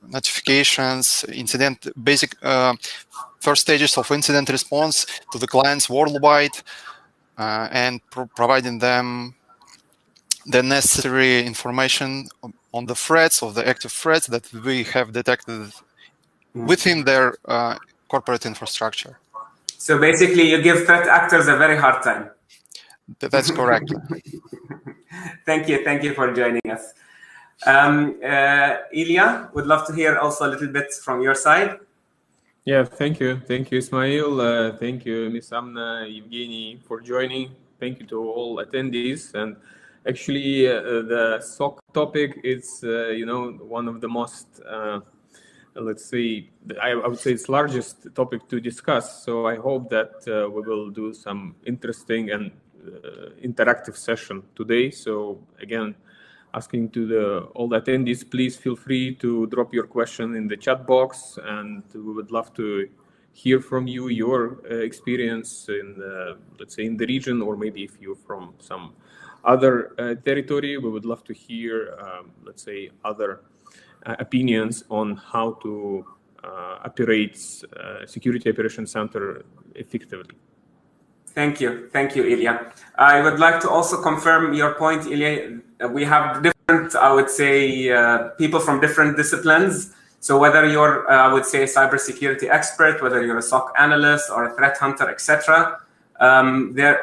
notifications, basic first stages of incident response to the clients worldwide, and providing them the necessary information on the threats, of the active threats that we have detected within their corporate infrastructure. So basically, you give threat actors a very hard time. That's correct. Thank you for joining us. Ilya, would love to hear also a little bit from your side. Yeah, thank you, Ismail. Thank you, Ms. Amna, Evgeny, for joining. Thank you to all attendees. And actually, the SOC topic is, one of the most, let's say, I would say it's largest topic to discuss. So I hope that we will do some interesting and interactive session today. So again, asking to all the attendees, please feel free to drop your question in the chat box, and we would love to hear from you, your experience in, let's say, in the region, or maybe if you're from some other territory, we would love to hear, let's say, other opinions on how to operate Security Operations Center effectively. Thank you, Ilya. I would like to also confirm your point, Ilya. We have different, I would say, people from different disciplines. So whether you're, I would say, a cybersecurity expert, whether you're a SOC analyst or a threat hunter, etc.,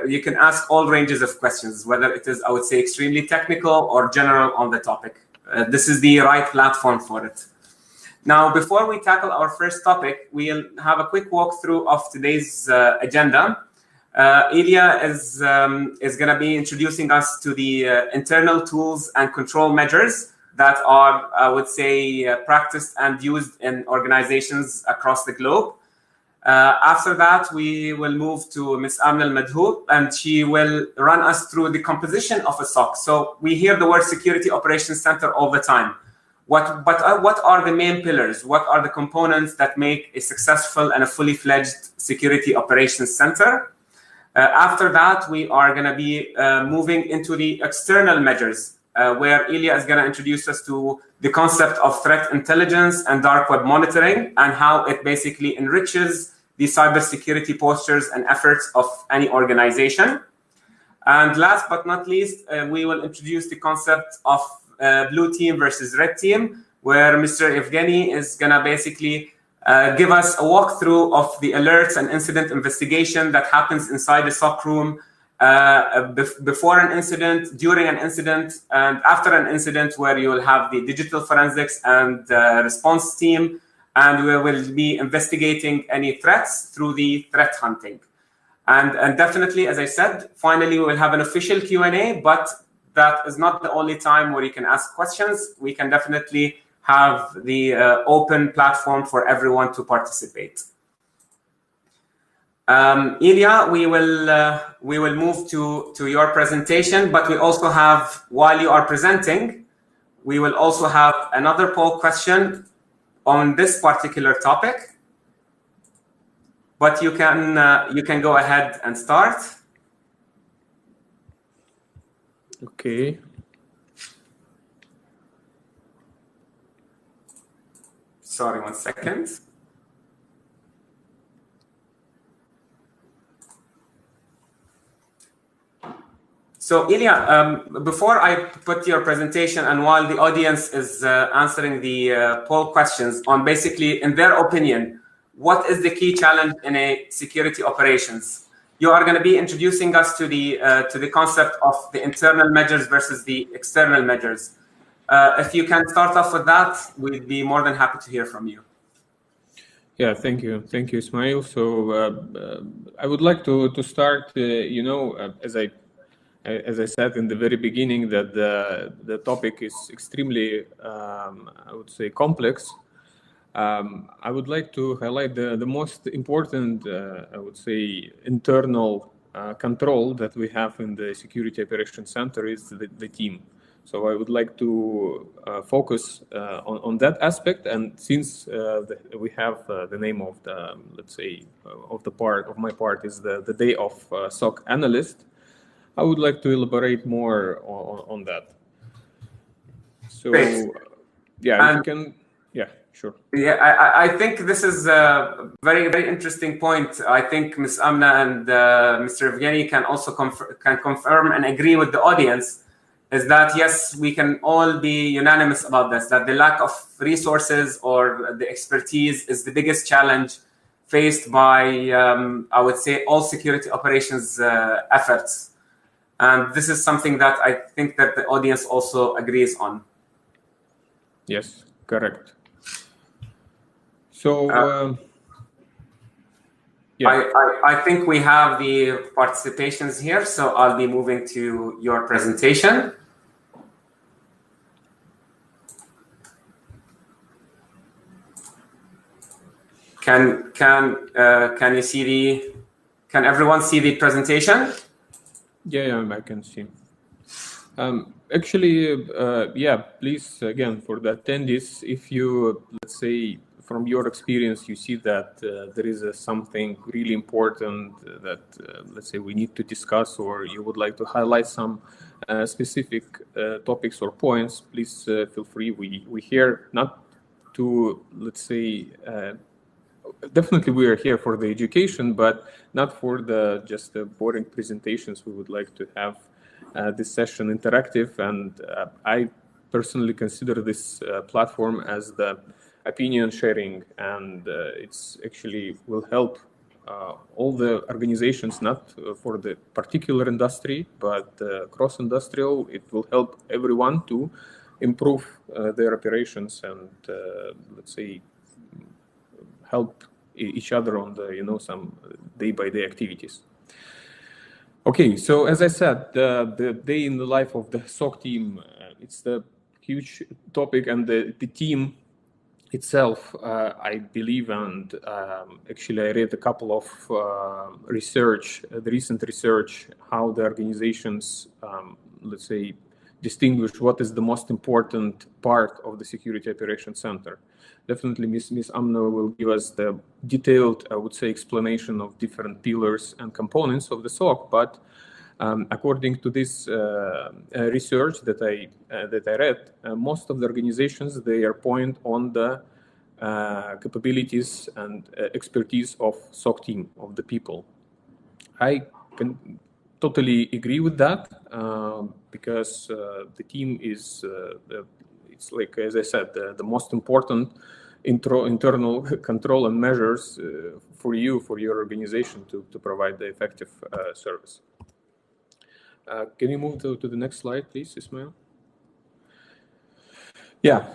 you can ask all ranges of questions, whether it is, I would say, extremely technical or general on the topic. This is the right platform for it. Now, before we tackle our first topic, we'll have a quick walkthrough of today's agenda. Ilya is going to be introducing us to the internal tools and control measures that are, I would say, practiced and used in organizations across the globe. After that, we will move to Ms. Amna Al-Madhoub, and she will run us through the composition of a SOC. So we hear the word Security Operations Center all the time. What are the main pillars? What are the components that make a successful and a fully fledged Security Operations Center? After that, we are going to be moving into the external measures, where Ilya is going to introduce us to the concept of threat intelligence and dark web monitoring, and how it basically enriches the cybersecurity postures and efforts of any organization. And last but not least, we will introduce the concept of blue team versus red team, where Mr. Evgeny is going to basically give us a walkthrough of the alerts and incident investigation that happens inside the SOC room before an incident, during an incident, and after an incident, where you will have the digital forensics and response team, and we will be investigating any threats through the threat hunting. And definitely, as I said, finally, we will have an official Q&A, but that is not the only time where you can ask questions. We can definitely have the open platform for everyone to participate. Ilya, we will move to your presentation, but we also have, while you are presenting, we will also have another poll question on this particular topic. But you can go ahead and start. Okay. Sorry, 1 second. So Ilya, before I put your presentation, and while the audience is answering the poll questions on basically, in their opinion, what is the key challenge in a security operations? You are going to be introducing us to the concept of the internal measures versus the external measures. If you can start off with that, we'd be more than happy to hear from you. Yeah, thank you, Ismail. So I would like to start. As I said in the very beginning, that the topic is extremely, I would say, complex. I would like to highlight the most important, I would say, internal control that we have in the Security Operations Center is the team. So I would like to focus on that aspect. And since we have the name of the, let's say, of my part is the day of SOC analyst, I would like to elaborate more on that. So, Great. yeah, if you can. Yeah, sure. Yeah, I think this is a very, very interesting point. I think Ms. Amna and Mr. Evgeny can also confirm and agree with the audience, is that yes, we can all be unanimous about this, that the lack of resources or the expertise is the biggest challenge faced by, I would say, all security operations efforts. And this is something that I think that the audience also agrees on. Yes, correct. So, yeah. I think we have the participations here, so I'll be moving to your presentation. Can you see the? Can everyone see the presentation? Yeah, I can see. Actually, yeah, please, again, for the attendees, if you, let's say, from your experience, you see that there is something really important that, let's say, we need to discuss, or you would like to highlight some specific topics or points, please feel free. We here not to, let's say, definitely we are here for the education, but not for the just the boring presentations. We would like to have this session interactive, and I personally consider this platform as the opinion sharing, and it's actually will help all the organizations, not for the particular industry, but cross-industrial. It will help everyone to improve their operations and, let's say, help each other on the, some day-by-day activities. Okay, so as I said, the day in the life of the SOC team, it's the huge topic, and the team itself, I believe, and actually I read a couple of the recent research, how the organizations, let's say, distinguish what is the most important part of the Security Operations Center. Definitely Ms. Amna will give us the detailed, I would say, explanation of different pillars and components of the SOC, but according to this research that I read, most of the organizations, they are point on the capabilities and expertise of SOC team, of the people. I can totally agree with that because the team is, it's like, as I said, the most important internal control and measures for you, for your organization to provide the effective service. Can you move to the next slide, please, Ismail? Yeah,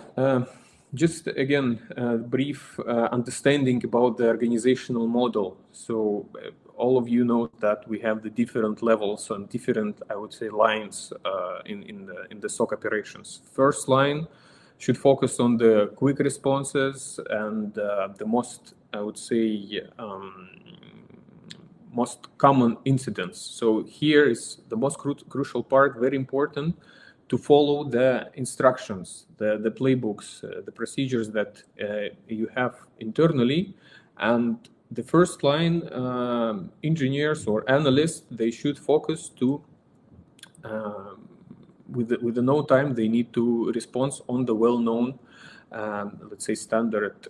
just again, brief understanding about the organizational model. So all of you know that we have the different levels and different, I would say, lines in the SOC operations. First line should focus on the quick responses and the most, I would say, most common incidents. So here is the most crucial part, very important, to follow the instructions, the playbooks, the procedures that you have internally. And the first line engineers or analysts, they should focus to, with the no time, they need to respond on the well-known, let's say, standard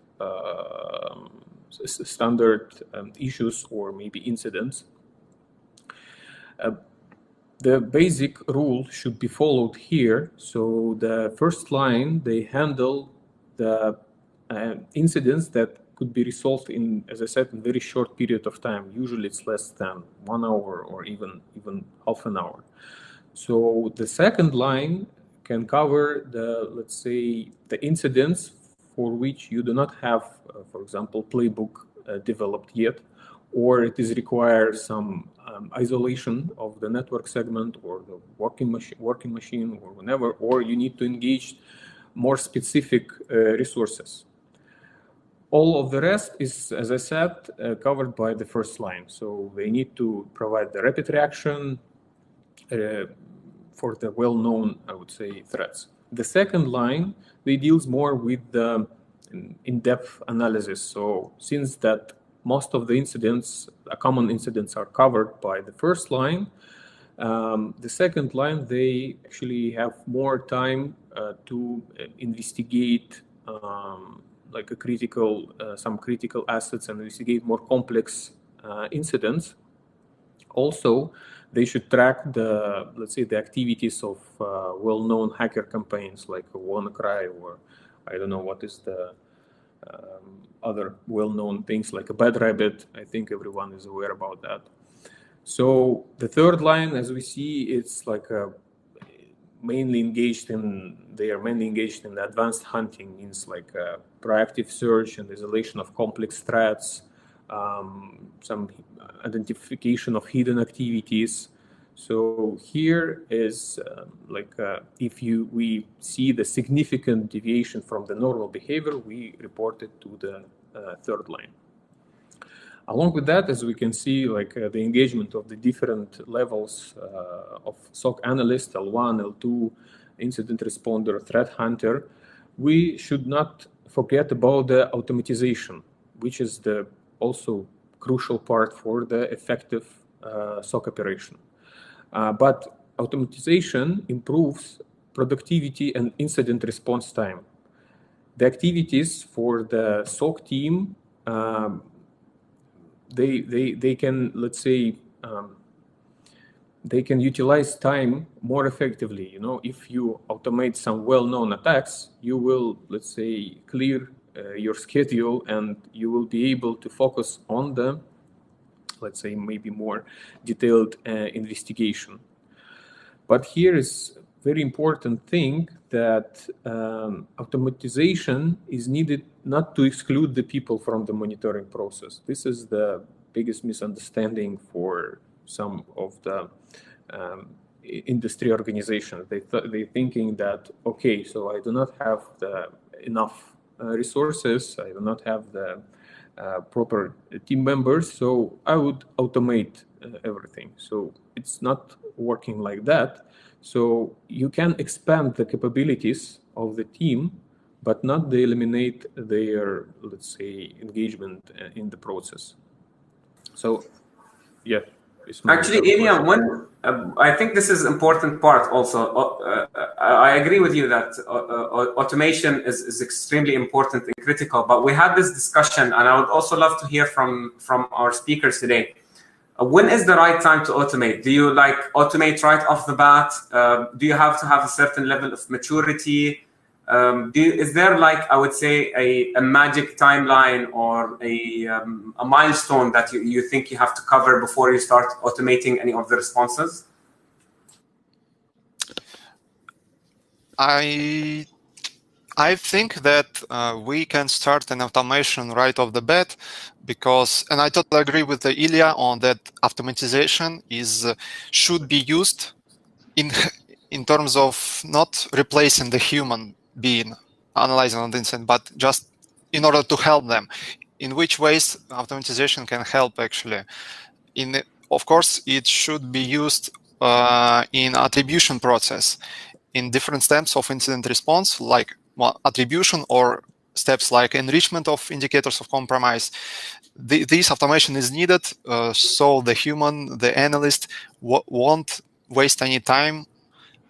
issues or maybe incidents. The basic rule should be followed here. So the first line, they handle the incidents that could be resolved in, as I said, in very short period of time. Usually it's less than 1 hour or even half an hour. So the second line can cover the, let's say, the incidents for which you do not have, for example, playbook developed yet, or it is require some isolation of the network segment or the working machine or whenever, or you need to engage more specific resources. All of the rest is, as I said, covered by the first line. So they need to provide the rapid reaction for the well-known, I would say, threats. The second line, they deals more with the in-depth analysis. So since that most of the incidents, common incidents, are covered by the first line, the second line, they actually have more time to investigate like a critical, some critical assets and investigate more complex incidents. Also, they should track the, let's say, the activities of well-known hacker campaigns like WannaCry, or I don't know what is the other well-known things like a Bad Rabbit. I think everyone is aware about that. So the third line, as we see, it's like they are mainly engaged in the advanced hunting, means like proactive search and isolation of complex threats, some identification of hidden activities. So here is if we see the significant deviation from the normal behavior, we report it to the third line. Along with that, as we can see, the engagement of the different levels of SOC analyst, L1, L2, incident responder, threat hunter, we should not forget about the automatization, which is the also crucial part for the effective SOC operation. But automatization improves productivity and incident response time. The activities for the SOC team, they can, let's say, they can utilize time more effectively. You know, if you automate some well-known attacks, you will, let's say, clear your schedule, and you will be able to focus on the, let's say, maybe more detailed investigation. But here is a very important thing, that automatization is needed not to exclude the people from the monitoring process. This is the biggest misunderstanding for some of the industry organizations. They're thinking that, okay, so I do not have enough resources, I do not have the proper team members, so I would automate everything. So it's not working like that. So you can expand the capabilities of the team, but not eliminate their, let's say, engagement in the process. So, yeah. Actually, Ilya, I think this is an important part also. I agree with you that automation is extremely important and critical, but we had this discussion, and I would also love to hear from our speakers today. When is the right time to automate? Do you automate right off the bat? Do you have to have a certain level of maturity? Is there I would say a magic timeline or a milestone that you think you have to cover before you start automating any of the responses? I think that we can start an automation right off the bat, because, and I totally agree with Ilya on that, automatization should be used in terms of not replacing the human being analyzing the incident, but just in order to help them. In which ways automatization can help, actually? Of course, it should be used in attribution process, in different steps of incident response, like attribution, or steps like enrichment of indicators of compromise. This automation is needed so the human, the analyst, won't waste any time.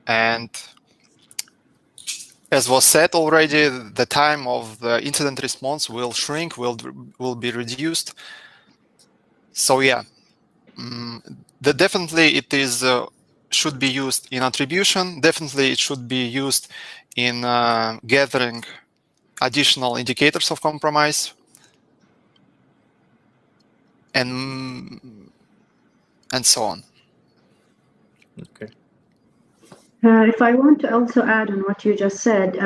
And as was said already, the time of the incident response will shrink, will be reduced. So yeah, definitely it is should be used in attribution. Definitely it should be used in gathering additional indicators of compromise, and so on. Okay. If I want to also add on what you just said,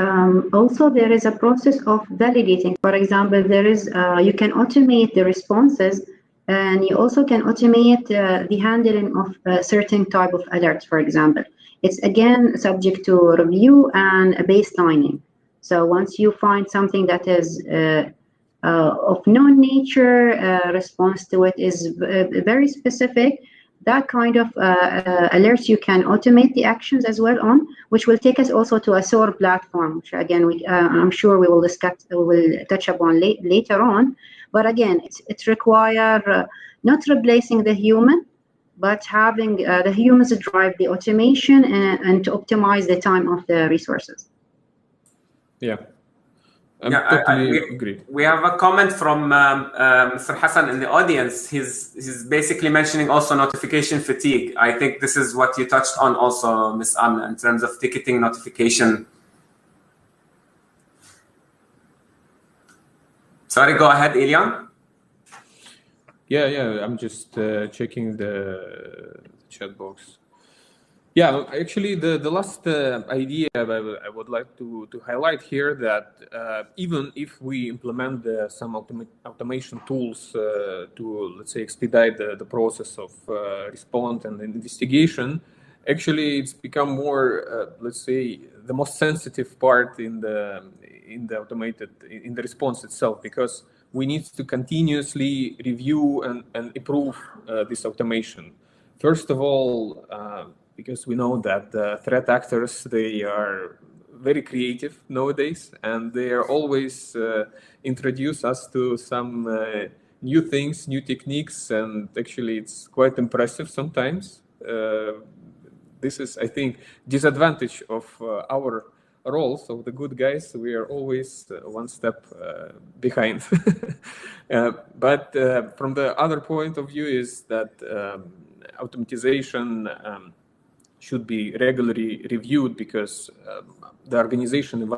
also there is a process of validating. For example, there is you can automate the responses, and you also can automate the handling of a certain type of alerts, for example. It's again subject to review and baselining. So once you find something that is of known nature, response to it is very specific, that kind of alerts you can automate the actions as well on, which will take us also to a SOAR platform, which again I'm sure we will discuss, we will touch upon later on. But again, it's require not replacing the human, but having the humans drive the automation and to optimize the time of the resources. Yeah. totally agree. We have a comment from Mr. Hassan in the audience. He's basically mentioning also notification fatigue. I think this is what you touched on also, Ms. Amna, in terms of ticketing notification. Sorry, go ahead, Ilyan. Yeah, I'm just checking the chat box. Yeah, actually, the last idea I would like to highlight here that even if we implement some automation tools to, let's say, expedite the process of response and investigation, actually it's become more, let's say, the most sensitive part in the response itself, because we need to continuously review and improve this automation. First of all, because we know that threat actors, they are very creative nowadays, and they are always introduce us to some new things, new techniques, and actually it's quite impressive sometimes. This is, I think, disadvantage of our roles of the good guys. We are always one step behind. But from the other point of view is that automatization should be regularly reviewed, because the organization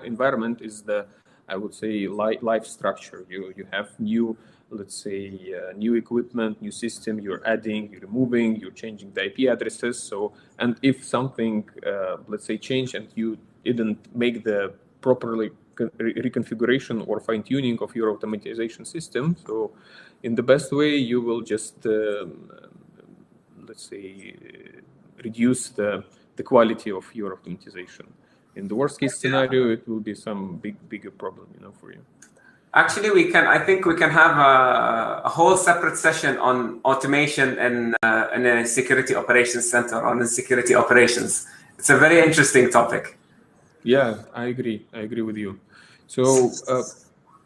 environment is the, I would say, life structure. You have new, let's say, new equipment, new system, you're adding, you're removing, you're changing the IP addresses. So, and if something, let's say, changed and you didn't make the properly reconfiguration or fine-tuning of your automatization system, so in the best way, you will just, let's say, reduce the quality of your optimization. In the worst case scenario, it will be some bigger problem, for you. Actually, I think we can have a whole separate session on automation in a security operations center, on the security operations. It's a very interesting topic. Yeah, I agree with you. So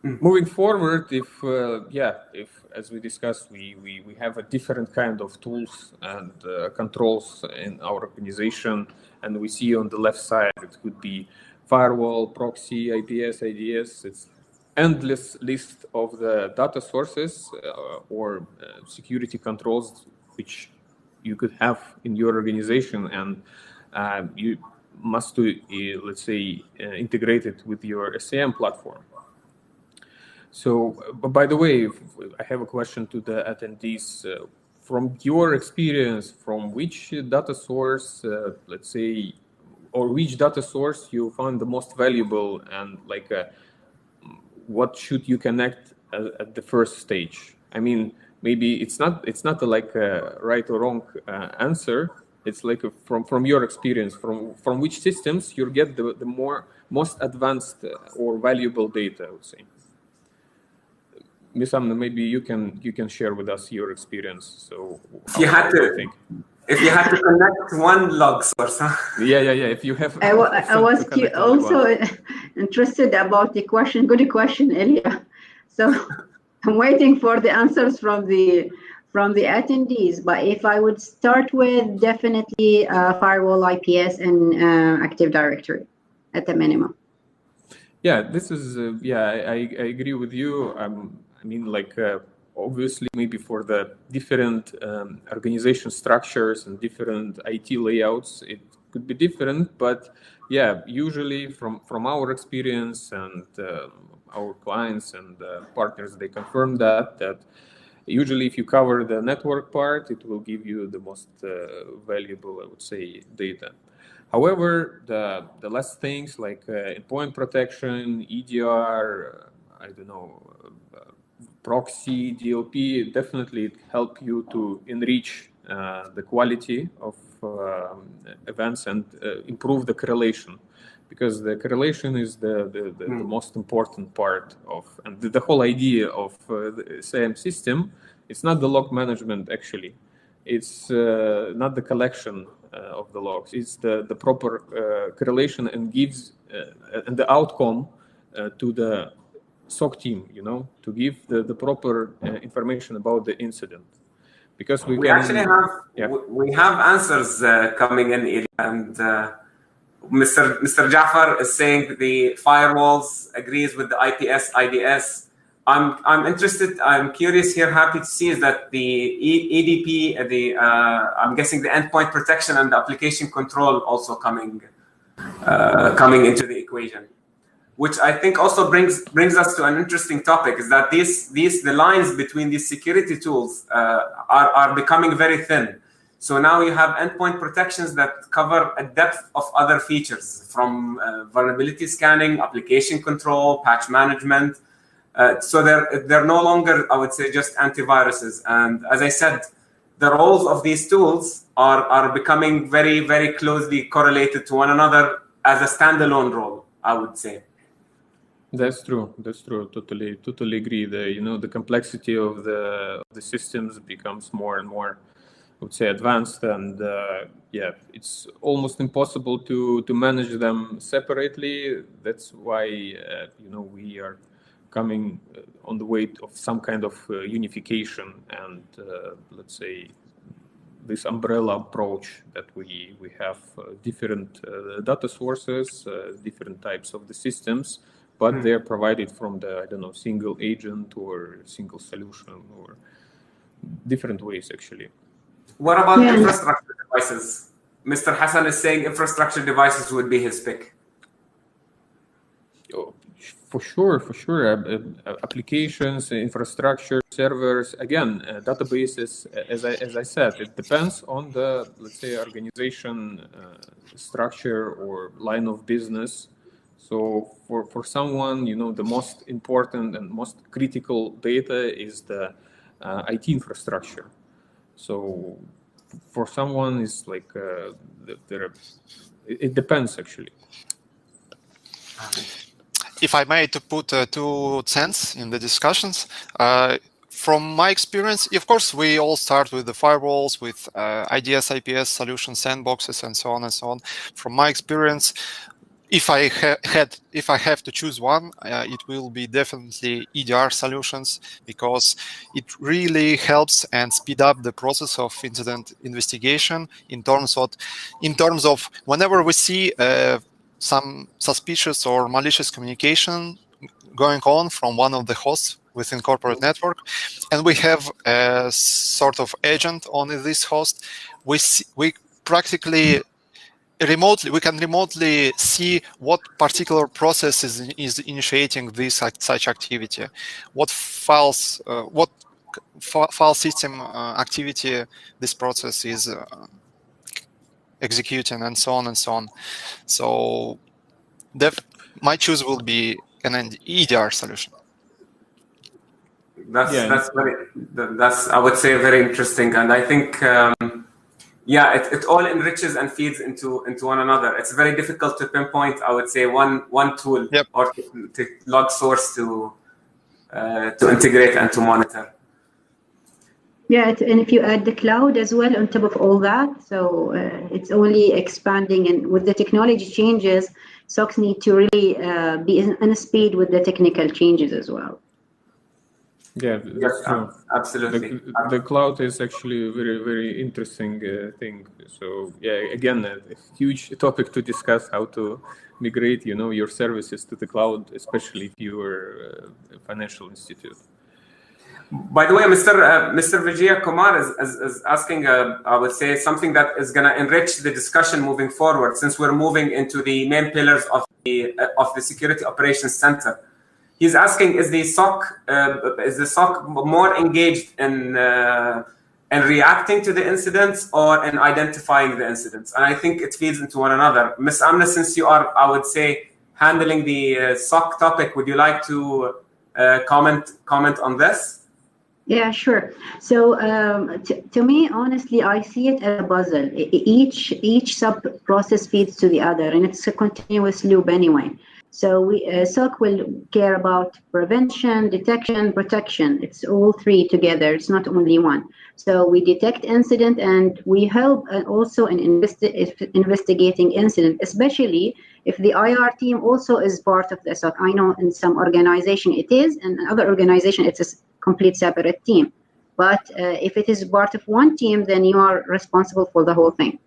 moving forward, if as we discussed, we have a different kind of tools and controls in our organization, and we see on the left side it could be firewall, proxy, IPS, IDS. It's endless list of the data sources or security controls which you could have in your organization, and you must let's say, integrate it with your SAM platform. So, by the way, I have a question to the attendees. From your experience, from which data source, let's say, or which data source you found the most valuable, and like what should you connect at the first stage? I mean, maybe it's not like a right or wrong answer. It's like from your experience, from which systems you get the most advanced or valuable data, I would say. Ms. Amna, maybe you can share with us your experience. So if you had to connect one log source, huh? Yeah. If you have, I was also interested about the question. Good question, Ilya. So I'm waiting for the answers from the attendees. But if I would start with, definitely firewall, IPS, and Active Directory at the minimum. Yeah, this is I agree with you. I mean, like obviously, maybe for the different organization structures and different IT layouts, it could be different. But yeah, usually from our experience and our clients and partners, they confirm that usually if you cover the network part, it will give you the most valuable, I would say, data. However, the less things like endpoint protection, EDR, I don't know, proxy, DLP, definitely help you to enrich the quality of events and improve the correlation, because the correlation is the most important part of, and the whole idea of the SAM system. It's not the log management, actually. It's not the collection of the logs. It's the proper correlation and gives and the outcome to the SOC team, to give the proper information about the incident. Because we actually have we have answers coming in, and Mr. Jafar is saying the firewalls agrees with the IPS, IDS. I'm interested. I'm curious here. Happy to see is that the EDP, I'm guessing the endpoint protection and the application control also coming into the equation, which I think also brings us to an interesting topic. Is that the lines between these security tools are becoming very thin. So now you have endpoint protections that cover a depth of other features, from vulnerability scanning, application control, patch management. So they're no longer, I would say, just antiviruses. And as I said, the roles of these tools are becoming very, very closely correlated to one another as a standalone role, I would say. That's true. That's true. Totally agree. The complexity of the systems becomes more and more, I would say, advanced, and yeah, it's almost impossible to manage them separately. That's why we are coming on the way of some kind of unification and let's say this umbrella approach that we have different data sources, different types of the systems, but they're provided from the single agent or single solution or different ways actually. What about infrastructure devices? Mr. Hassan is saying infrastructure devices would be his pick. Oh, for sure. Applications, infrastructure, servers. Again, databases. As I said, it depends on the, let's say, organization structure or line of business. So for someone, the most important and most critical data is the IT infrastructure. So for someone, it's like it depends actually. If I may to put 2 cents in the discussions, from my experience, of course, we all start with the firewalls, with IDS, IPS solutions, sandboxes, and so on and so on. From my experience, if I have to choose one, it will be definitely EDR solutions, because it really helps and speed up the process of incident investigation in terms of whenever we see some suspicious or malicious communication going on from one of the hosts within corporate network, and we have a sort of agent on this host, we practically we can remotely see what particular process is initiating this such activity, what files, what file system activity this process is executing, and so on and so on. So my choice will be an EDR solution. That's I would say very interesting, and I think it all enriches and feeds into one another. It's very difficult to pinpoint, I would say, one tool or to log source to integrate and to monitor. Yeah, and if you add the cloud as well on top of all that, so it's only expanding, and with the technology changes, SOCs need to really be in speed with the technical changes as well. Yeah, that's true. Absolutely. The cloud is actually a very, very interesting thing. So yeah, again, a huge topic to discuss, how to migrate, your services to the cloud, especially if you are a financial institute. By the way, Mr. Vijaya Kumar is asking, I would say, something that is going to enrich the discussion moving forward, since we're moving into the main pillars of the Security Operations Center. He's asking, is the SOC more engaged in reacting to the incidents or in identifying the incidents? And I think it feeds into one another. Ms. Amna, since you are, I would say, handling the SOC topic, would you like to comment on this? Yeah, sure. So to me, honestly, I see it as a puzzle. Each sub-process feeds to the other, and it's a continuous loop anyway. So SOC will care about prevention, detection, protection. It's all three together. It's not only one. So we detect incident, and we help also in investigating incident, especially if the IR team also is part of the SOC. I know in some organization it is, and in other organization it's a complete separate team. But if it is part of one team, then you are responsible for the whole thing.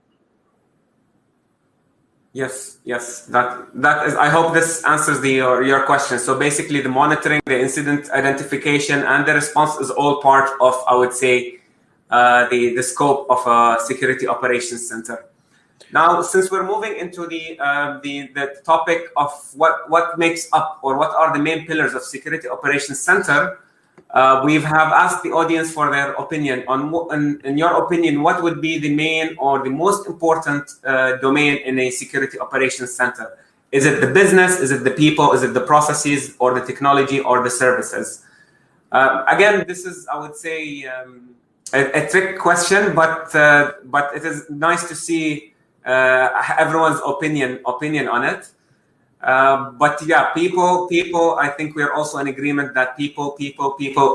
Yes, yes, that is. I hope this answers your question. So basically, the monitoring, the incident identification, and the response is all part of, I would say, the scope of a security operations center. Now, since we're moving into the topic of what makes up, or what are the main pillars of security operations center, we have asked the audience for their opinion on, in your opinion, what would be the main or the most important domain in a security operations center? Is it the business? Is it the people? Is it the processes, or the technology, or the services? Again, this is, I would say, a trick question, but it is nice to see everyone's opinion on it. But yeah, people, I think we are also in agreement that people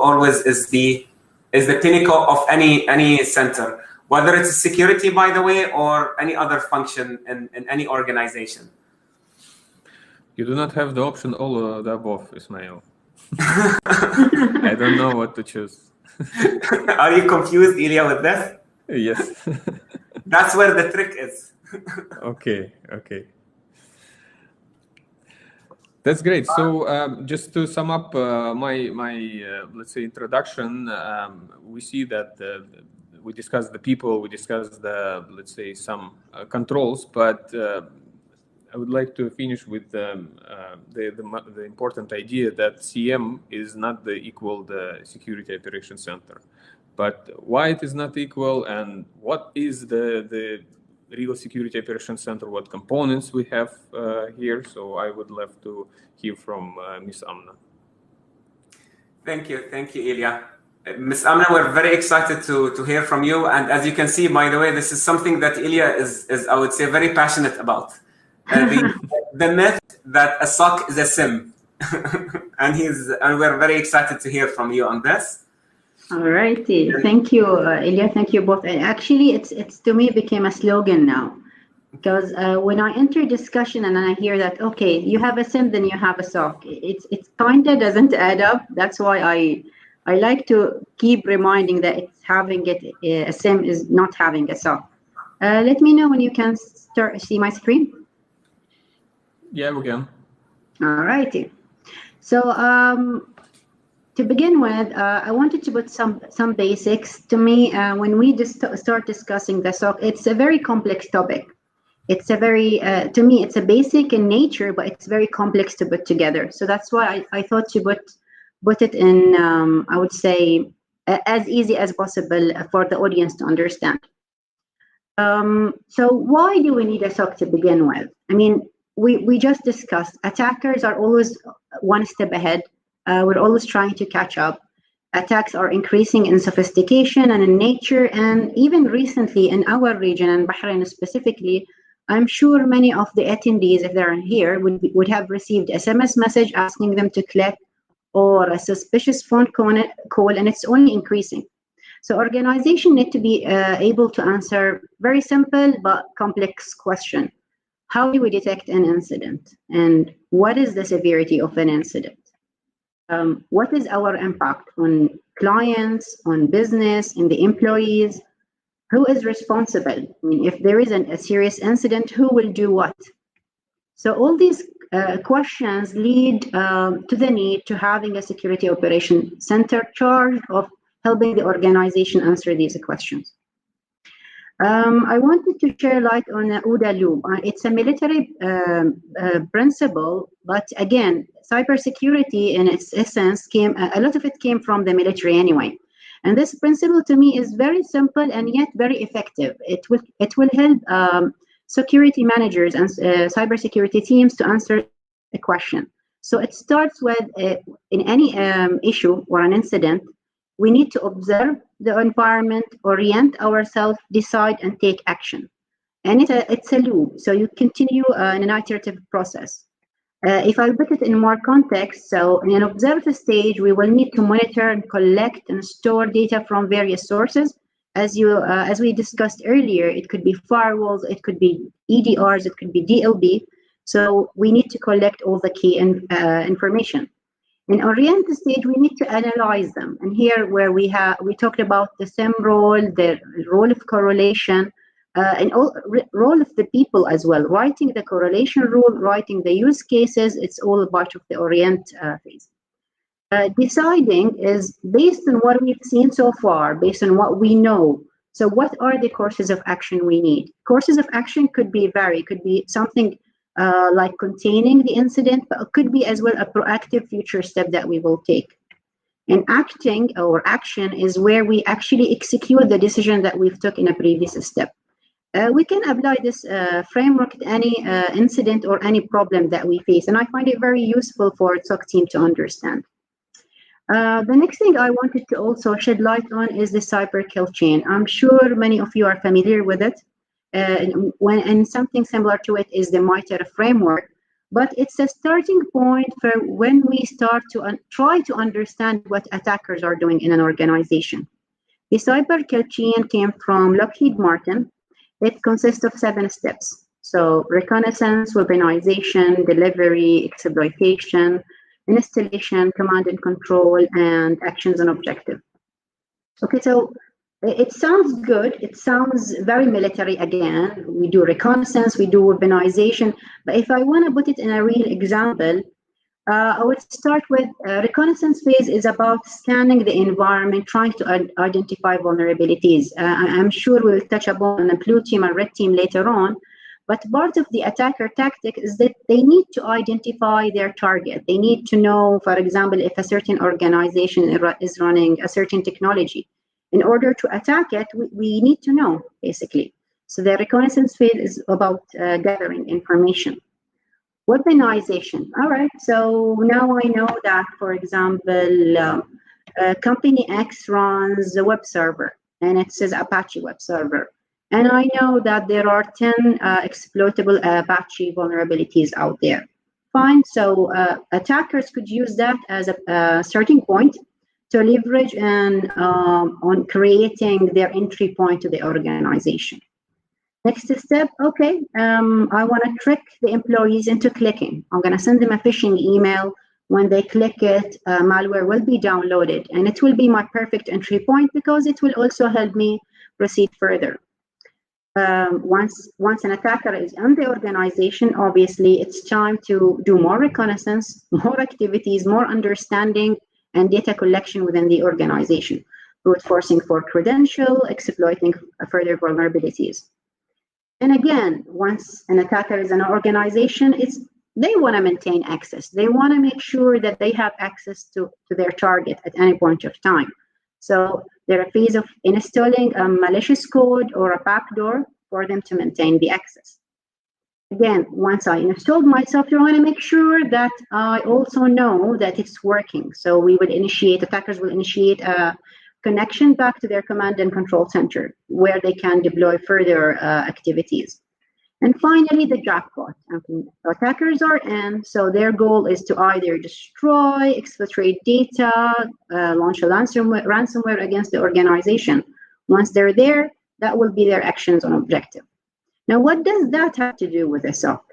always is the pinnacle of any center, whether it's security, by the way, or any other function in any organization. You do not have the option all of the above, Ismail. I don't know what to choose. Are you confused, Ilya, with this? Yes. That's where the trick is. Okay. That's great. So just to sum up my let's say introduction, we see that we discussed the people, we discussed the, let's say, some controls, but I would like to finish with the important idea that CM is not equal the security operations center. But why it is not equal, and what is the real security operations center, what components we have here. So I would love to hear from Ms. Amna. Thank you, Ilya. Ms. Amna, we're very excited to hear from you. And as you can see, by the way, this is something that Ilya is I would say, very passionate about. The myth that a SOC is a SIM. and we're very excited to hear from you on this. All righty. Thank you, Ilya. Thank you both. And actually, it's to me became a slogan now, because when I enter discussion and I hear that, okay, you have a SIM, then you have a SOC, it kind of doesn't add up. That's why I like to keep reminding that it's having a SIM is not having a SOC. Let me know when you can see my screen. Yeah, we can. All righty. So to begin with, I wanted to put some basics. To me, when we start discussing the SOC, it's a very complex topic. It's a very, to me, it's a basic in nature, but it's very complex to put together. So that's why I thought to put it in, I would say, as easy as possible for the audience to understand. So why do we need a SOC to begin with? I mean, we just discussed attackers are always one step ahead. We're always trying to catch up. Attacks are increasing in sophistication and in nature, and even recently in our region, and Bahrain specifically, I'm sure many of the attendees, if they're here, would have received SMS message asking them to click, or a suspicious phone call, and it's only increasing. So organizations need to be able to answer very simple but complex question. How do we detect an incident? And what is the severity of an incident? What is our impact on clients, on business, and the employees? Who is responsible? I mean, if there is a serious incident, who will do what? So all these questions lead to the need to having a security operation center charged of helping the organization answer these questions. I wanted to share light on OODA loop. It's a military principle, but again, cybersecurity in its essence a lot of it came from the military anyway. And this principle to me is very simple and yet very effective. It will help security managers and cybersecurity teams to answer a question. So it starts with in any issue or an incident, we need to observe the environment, orient ourselves, decide, and take action. And it's a loop, so you continue in an iterative process. If I put it in more context, so in an observed stage, we will need to monitor and collect and store data from various sources. As we discussed earlier, it could be firewalls, it could be EDRs, it could be DLB. So we need to collect all the key information. In orient stage, we need to analyze them. And here where we talked about the SIM role, the role of correlation, and role of the people as well. Writing the correlation rule, writing the use cases, it's all part of the orient phase. Deciding is based on what we've seen so far, based on what we know. So what are the courses of action we need? Courses of action could be varied, could be something like containing the incident, but it could be as well a proactive future step that we will take. And acting or action is where we actually execute the decision that we've took in a previous step. We can apply this framework to any incident or any problem that we face, and I find it very useful for SOC team to understand. The next thing I wanted to also shed light on is the cyber kill chain. I'm sure many of you are familiar with it, and something similar to it is the MITRE framework, but it's a starting point for when we start to try to understand what attackers are doing in an organization. The cyber kill chain came from Lockheed Martin. It consists of 7 steps. So reconnaissance, weaponization, delivery, exploitation, installation, command and control, and actions and objective. Okay, so it sounds good. It sounds very military again. We do reconnaissance, we do weaponization. But if I want to put it in a real example, I would start with reconnaissance phase is about scanning the environment, trying to identify vulnerabilities. I'm sure we'll touch upon the blue team and red team later on. But part of the attacker tactic is that they need to identify their target. They need to know, for example, if a certain organization is running a certain technology. In order to attack it, we need to know, basically. So the reconnaissance phase is about gathering information. Weaponization. All right, so now I know that, for example, company X runs a web server, and it says Apache web server. And I know that there are 10 exploitable Apache vulnerabilities out there. Fine, so attackers could use that as a starting point to leverage and on creating their entry point to the organization. Next step, okay, I want to trick the employees into clicking. I'm going to send them a phishing email. When they click it, malware will be downloaded, and it will be my perfect entry point because it will also help me proceed further. Once an attacker is in the organization, obviously it's time to do more reconnaissance, more activities, more understanding, and data collection within the organization, brute forcing for credential, exploiting further vulnerabilities. And again, once an attacker is in an organization, they want to maintain access. They want to make sure that they have access to their target at any point of time. So they're a phase of installing a malicious code or a backdoor for them to maintain the access. Again, once I installed my software, I want to make sure that I also know that it's working. So we would initiate, attackers will initiate a connection back to their command and control center where they can deploy further activities. And finally, the jackpot. Attackers are in, so their goal is to either destroy, exfiltrate data, launch a ransomware against the organization. Once they're there, that will be their actions on objective. Now, what does that have to do with the SOC?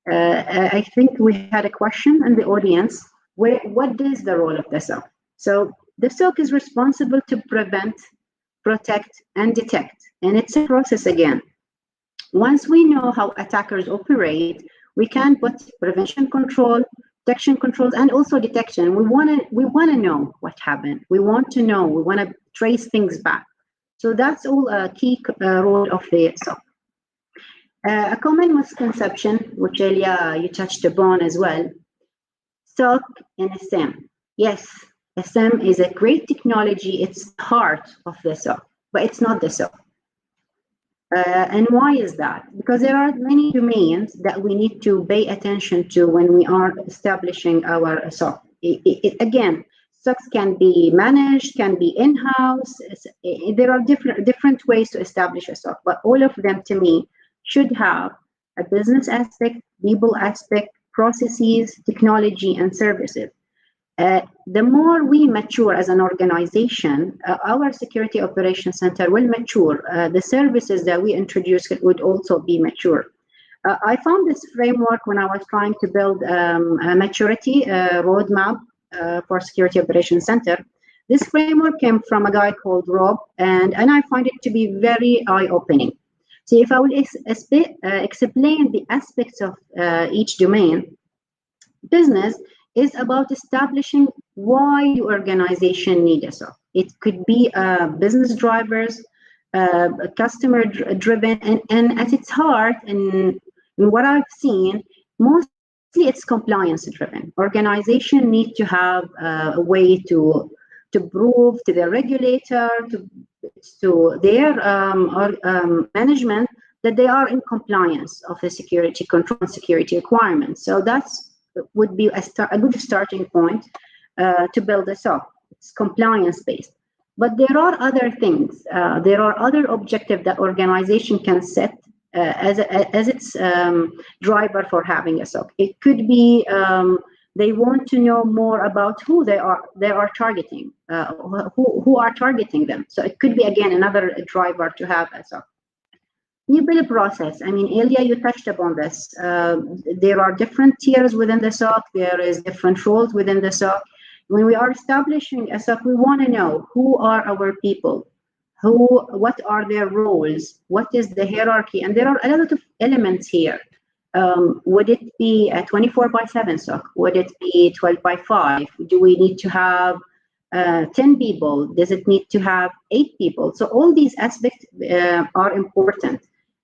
I think we had a question in the audience. What is the role of the SOC? So the SOC is responsible to prevent, protect, and detect. And it's a process again. Once we know how attackers operate, we can put prevention control, detection controls, and also detection. We want to know what happened. We want to know. We want to trace things back. So that's all a key role of the SOC. A common misconception, which Elia, you touched upon as well, SOC and SIEM. Yes, SIEM is a great technology. It's the heart of the SOC, but it's not the SOC. And why is that? Because there are many domains that we need to pay attention to when we are establishing our SOC. Again, SOCs can be managed, can be in-house. There are different ways to establish a SOC, but all of them, to me, should have a business aspect, people aspect, processes, technology, and services. The more we mature as an organization, our security operations center will mature. The services that we introduce would also be mature. I found this framework when I was trying to build a maturity roadmap for security operations center. This framework came from a guy called Rob, and I find it to be very eye-opening. So if I will explain the aspects of each domain, business is about establishing why your organization needs a SOC. It could be business drivers, customer driven, and at its heart, and what I've seen, mostly it's compliance driven. Organization need to have a way to prove to the regulator, to their management, that they are in compliance of the security control and security requirements. So that's would be a good starting point to build a SOC. It's compliance based. But there are other things. There are other objectives that organization can set as its driver for having a SOC. It could be they want to know more about who they are targeting, who are targeting them. So it could be, again, another driver to have a SOC. New build process. I mean, Elia, you touched upon this. There are different tiers within the SOC. There is different roles within the SOC. When we are establishing a SOC, we want to know who are our people, what are their roles, what is the hierarchy, and there are a lot of elements here. Would it be a 24/7 SOC? Would it be 12/5? Do we need to have 10 people? Does it need to have 8 people? So all these aspects are important.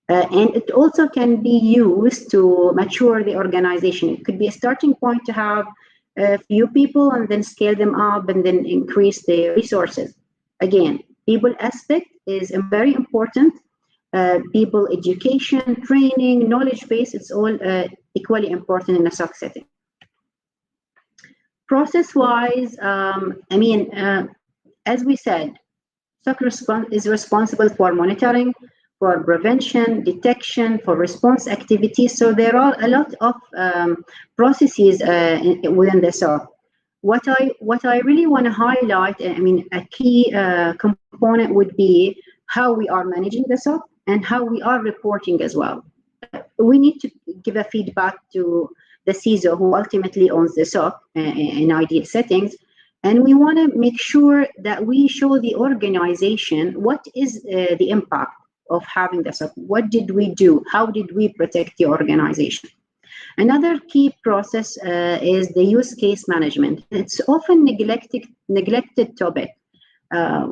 And it also can be used to mature the organization. It could be a starting point to have a few people and then scale them up and then increase the resources. Again, people aspect is very important. People education, training, knowledge base, it's all equally important in a SOC setting. Process-wise, I mean, as we said, SOC is responsible for monitoring, for prevention, detection, for response activities. So there are a lot of processes within the SOC. What I really want to highlight, I mean, a key component would be how we are managing the SOC and how we are reporting as well. We need to give a feedback to the CISO, who ultimately owns the SOC in ideal settings. And we want to make sure that we show the organization what is the impact of having the SOC. What did we do? How did we protect the organization? Another key process is the use case management. It's often neglected topic.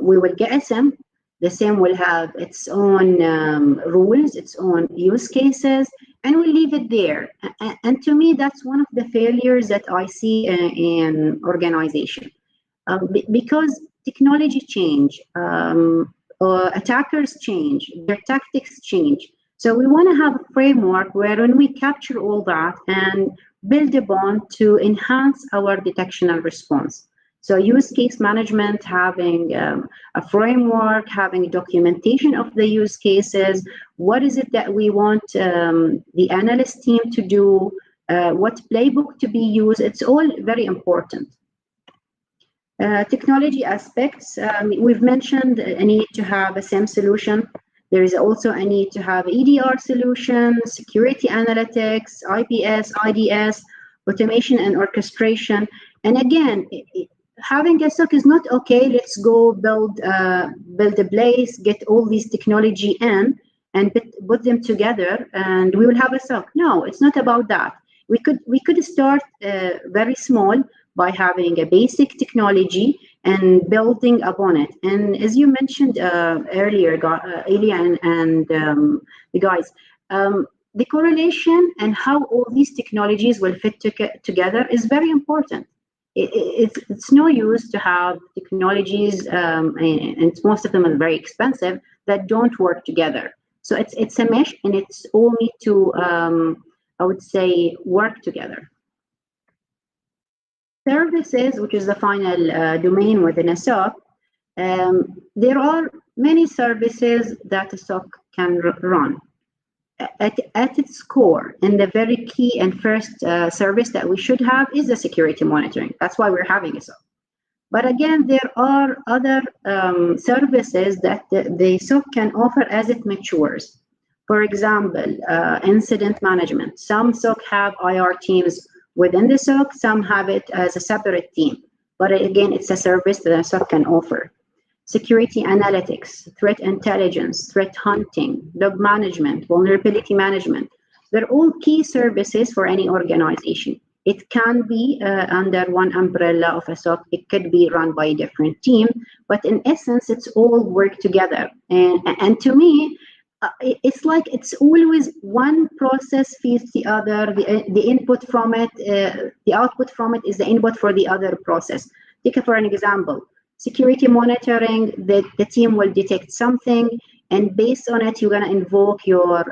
We will get a SIM. The SIM will have its own rules, its own use cases, and we'll leave it there. And to me, that's one of the failures that I see in organization. Because technology change, attackers change, their tactics change. So we want to have a framework where when we capture all that and build upon to enhance our detection and response. So use case management, having a framework, having documentation of the use cases, what is it that we want the analyst team to do, what playbook to be used, it's all very important. Technology aspects, we've mentioned a need to have a SIEM solution. There is also a need to have EDR solution, security analytics, IPS, IDS, automation and orchestration. And again, having a SOC is not okay. Let's go build a place, get all these technology in, and put them together, and we will have a SOC. No, it's not about that. We could start very small by having a basic technology and building upon it. And as you mentioned earlier, Elia and the guys, the correlation and how all these technologies will fit together is very important. It's no use to have technologies, and most of them are very expensive, that don't work together. So it's a mesh, and it's all need to, I would say, work together. Services, which is the final domain within a SOC, there are many services that a SOC can run. At its core, and the very key and first service that we should have is the security monitoring. That's why we're having a SOC. But again, there are other services that the SOC can offer as it matures. For example, incident management. Some SOC have IR teams within the SOC, some have it as a separate team. But again, it's a service that a SOC can offer. security analytics, threat intelligence, threat hunting, log management, vulnerability management. They're all key services for any organization. It can be under one umbrella of a SOC. It could be run by a different team, but in essence, it's all work together. And to me, it's like it's always one process feeds the other. The input from it, the output from it is the input for the other process. Take it for an example. Security monitoring, the team will detect something, and based on it, you're going to invoke your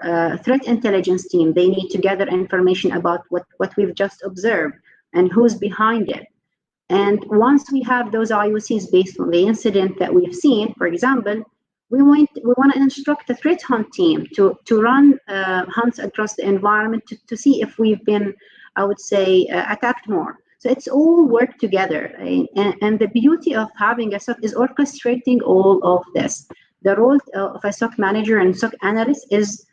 threat intelligence team. They need to gather information about what we've just observed and who's behind it. And once we have those IOCs based on the incident that we've seen, for example, we want to instruct the threat hunt team to run hunts across the environment to see if we've been, I would say, attacked more. So it's all work together. And the beauty of having a SOC is orchestrating all of this. The role of a SOC manager and SOC analyst is,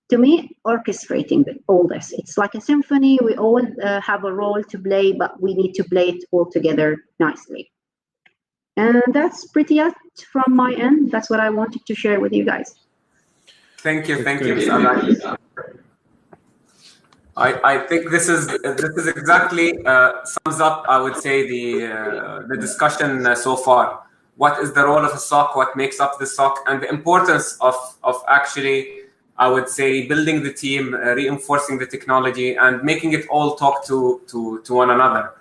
to me, orchestrating all this. It's like a symphony. We all have a role to play, but we need to play it all together nicely. And that's pretty much from my end. That's what I wanted to share with you guys. Thank you, Ms. Alai. I think this is exactly sums up, I would say, the discussion so far. What is the role of a SOC? What makes up the SOC? And the importance of actually, I would say, building the team, reinforcing the technology, and making it all talk to one another.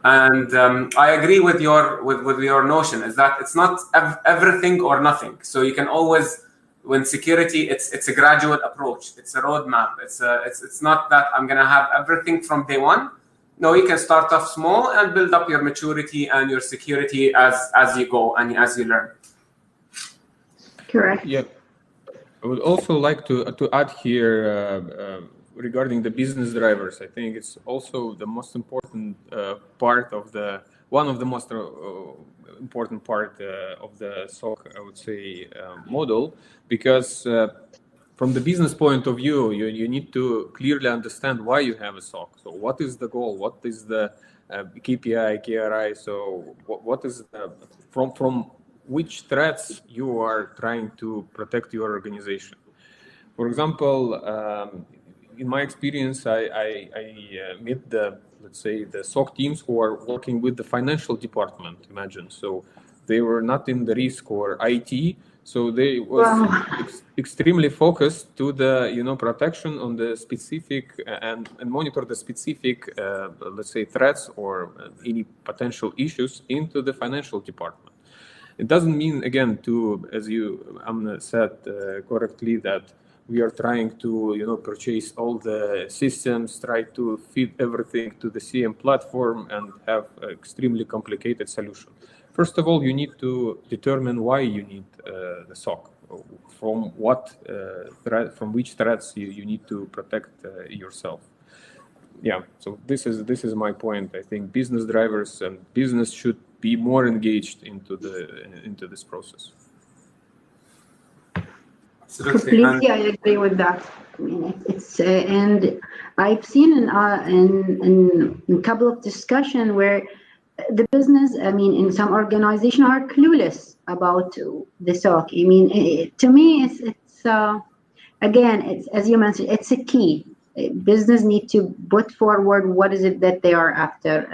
And I agree with your notion, is that it's not everything or nothing. So you can always, when security, it's a gradual approach. It's a roadmap. It's not that I'm going to have everything from day one. No, you can start off small and build up your maturity and your security as you go and as you learn. Correct. Yeah, I would also like to add here regarding the business drivers. I think it's also the most important part of one of the most important part of the SOC, I would say, model, because from the business point of view, you need to clearly understand why you have a SOC. So what is the goal? What is the KPI, KRI? So what is from which threats you are trying to protect your organization? For example, in my experience, I met let's say, the SOC teams who are working with the financial department, imagine. So they were not in the risk or IT. So they was extremely focused to the protection on the specific and monitor the specific let's say threats or any potential issues into the financial department. It doesn't mean, again, as you Amna said correctly, that we are trying to purchase all the systems, try to feed everything to the CM platform and have an extremely complicated solution. First of all, you need to determine why you need the SOC, from which threats you need to protect yourself. Yeah, so this is my point. I think business drivers and business should be more engaged into this process. Completely, I agree with that. I mean, it's and I've seen in a couple of discussions where the business, I mean, in some organizations are clueless about the SOC. I mean, to me, it's again, it's, as you mentioned, it's a key. Business need to put forward what is it that they are after,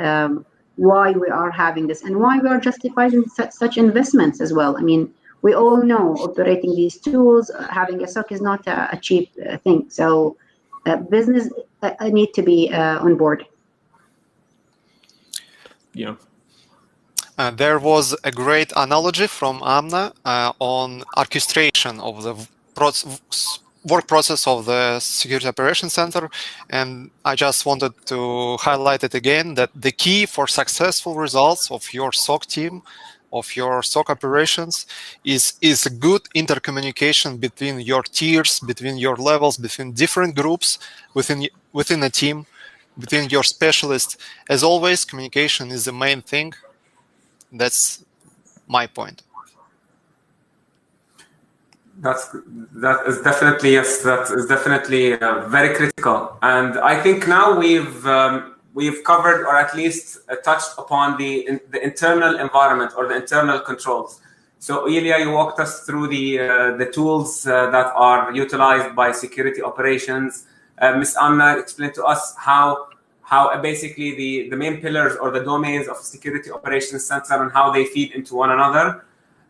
why we are having this, and why we are justifying such investments as well. I mean, we all know operating these tools, having a SOC is not a cheap thing. So business need to be on board. Yeah. There was a great analogy from Amna on orchestration of the work process of the Security Operations Center. And I just wanted to highlight it again, that the key for successful results of your SOC team, of your SOC operations, is a good intercommunication between your tiers, between your levels, between different groups within a team, between your specialists. As always, communication is the main thing. That's my point. That is definitely, yes, that is definitely very critical. And I think now we've covered, or at least touched upon the internal environment or the internal controls. So Ilya, you walked us through the tools that are utilized by security operations. Ms. Amna explained to us how basically the main pillars or the domains of Security Operations Center and how they feed into one another.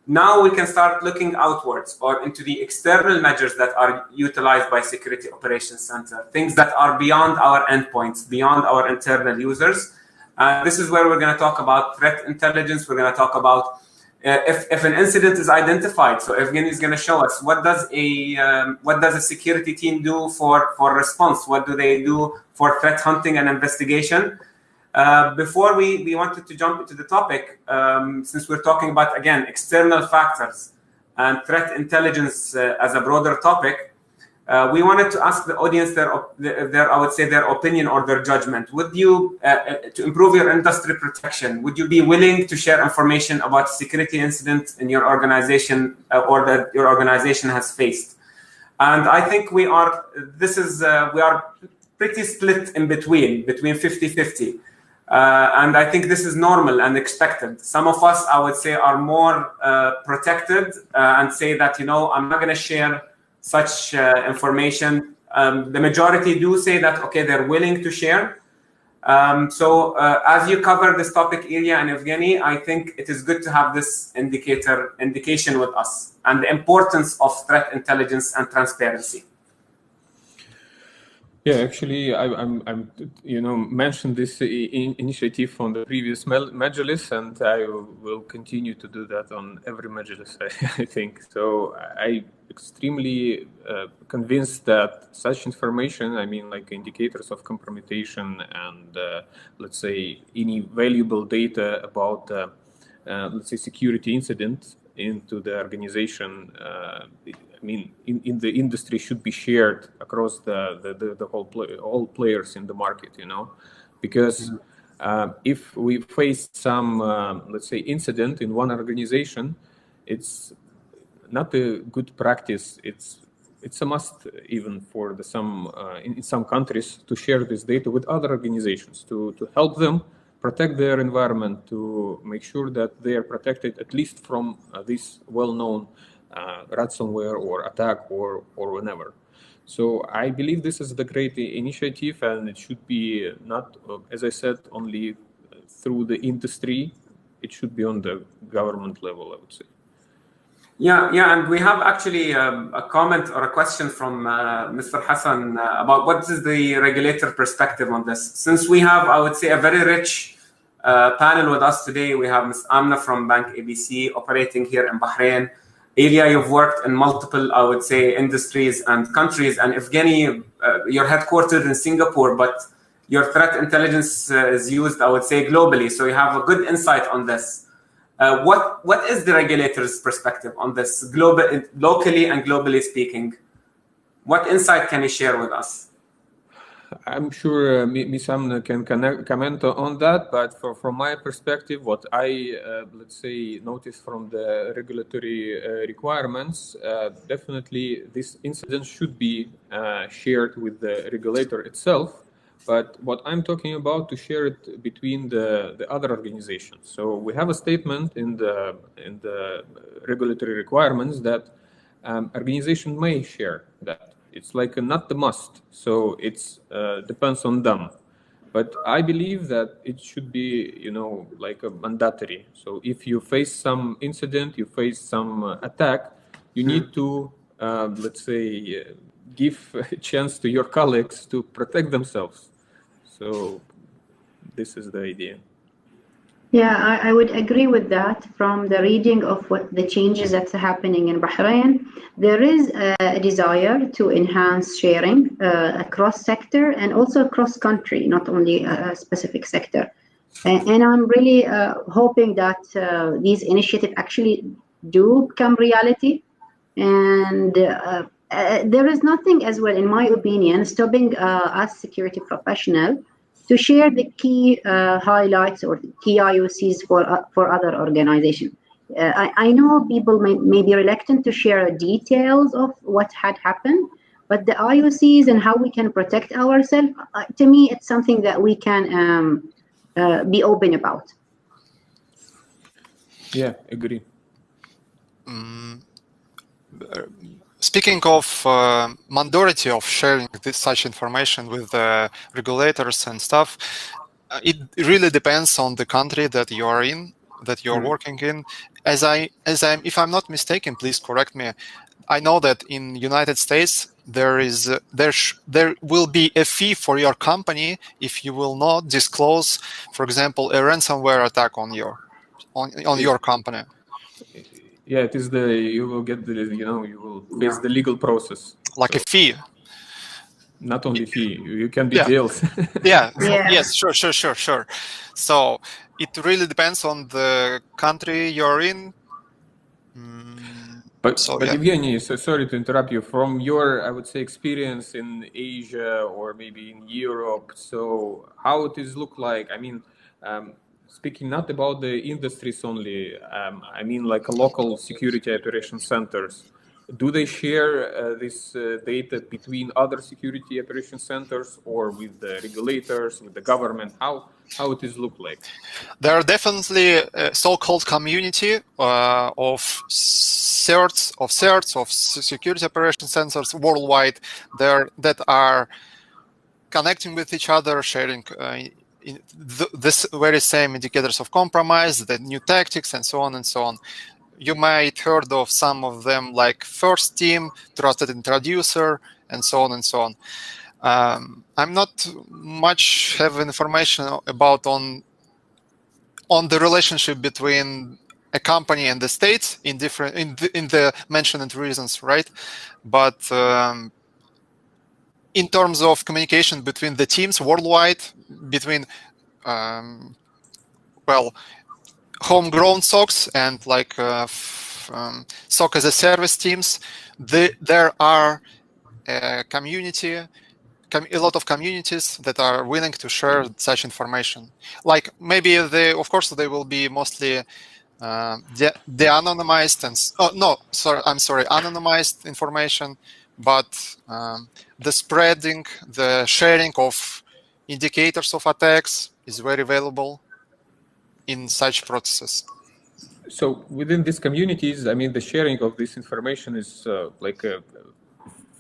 Now we can start looking outwards or into the external measures that are utilized by Security Operations Center, things that are beyond our endpoints, beyond our internal users. This is where we're going to talk about threat intelligence. We're going to talk about if an incident is identified. So Evgeny is going to show us what does a security team do for response? What do they do for threat hunting and investigation? Before we wanted to jump into the topic, since we're talking about, again, external factors and threat intelligence as a broader topic, we wanted to ask the audience their I would say their opinion or their judgment. Would you, to improve your industry protection, would you be willing to share information about security incident in your organization or that your organization has faced? And I think we are pretty split in between 50-50. And I think this is normal and expected. Some of us, I would say, are more protected and say that, I'm not going to share such information. The majority do say that, okay, they're willing to share. So as you cover this topic, Ilya and Evgeny, I think it is good to have this indication with us and the importance of threat intelligence and transparency. Yeah, actually, I'm mentioned this initiative on the previous Majlis, and I will continue to do that on every Majlis, I think. So I'm extremely convinced that such information, like indicators of compromission and, let's say, any valuable data about, let's say, security incident into the organization, in the industry should be shared across the all players in the market, because if we face some, let's say, incident in one organization, it's not a good practice. It's a must even for in some countries to share this data with other organizations to help them protect their environment, to make sure that they are protected at least from this well-known ransomware or attack or whenever. So I believe this is the great initiative, and it should be not, as I said, only through the industry. It should be on the government level, I would say. Yeah, and we have actually a comment or a question from Mr. Hassan about what is the regulator perspective on this. Since we have, I would say, a very rich panel with us today. We have Ms. Amna from Bank ABC operating here in Bahrain. Ilya, you've worked in multiple, I would say, industries and countries. And Evgeny, you're headquartered in Singapore, but your threat intelligence is used, I would say, globally. So you have a good insight on this. What is the regulator's perspective on this, locally and globally speaking? What insight can you share with us? I'm sure Ms. Amna can comment on that, but from my perspective, what I, let's say, noticed from the regulatory requirements, definitely this incident should be shared with the regulator itself. But what I'm talking about, to share it between the other organizations. So we have a statement in the regulatory requirements that organization may share that. It's like not the must, so it's depends on them. But I believe that it should be, like a mandatory. So if you face some incident, you face some attack, you need to, let's say, give a chance to your colleagues to protect themselves. So this is the idea. Yeah, I would agree with that. From the reading of what the changes that's happening in Bahrain, there is a desire to enhance sharing across sector and also across country, not only a specific sector. And I'm really hoping that these initiatives actually do become reality. And there is nothing as well, in my opinion, stopping us security professionals to share the key highlights or the key IOCs for other organizations. I know people may be reluctant to share details of what had happened, but the IOCs and how we can protect ourselves, to me, it's something that we can be open about. Yeah, agree. speaking of mandatory of sharing such information with regulators and stuff, it really depends on the country that you are in, that you're working in. If I'm not mistaken, please correct me. I know that in United States there will be a fee for your company if you will not disclose, for example, a ransomware attack on your company. Yeah, it is you will get you will face the legal process. Like a fee. Not only fee, you can be jailed. Yeah. Yes, sure. So it really depends on the country you're in. But Evgeny, so sorry to interrupt you. From your, I would say, experience in Asia or maybe in Europe, so how it is look like? I mean, speaking not about the industries only, I mean like a local security operation centers. Do they share this data between other security operation centers or with the regulators, with the government? How it is look like? There are definitely a so-called community of certs of security operation centers worldwide there that are connecting with each other, sharing this very same indicators of compromise, the new tactics, and so on and so on. You might heard of some of them like First Team, Trusted Introducer, and so on and so on. I'm not much have information about on the relationship between a company and the state in the mentioned reasons, right? But in terms of communication between the teams worldwide, between homegrown SOCs and like SOC as a service teams, there are a lot of communities that are willing to share such information. Like maybe of course they will be mostly de-anonymized anonymized information, but the spreading, the sharing of indicators of attacks is very valuable in such processes. So within these communities, I mean, the sharing of this information is like a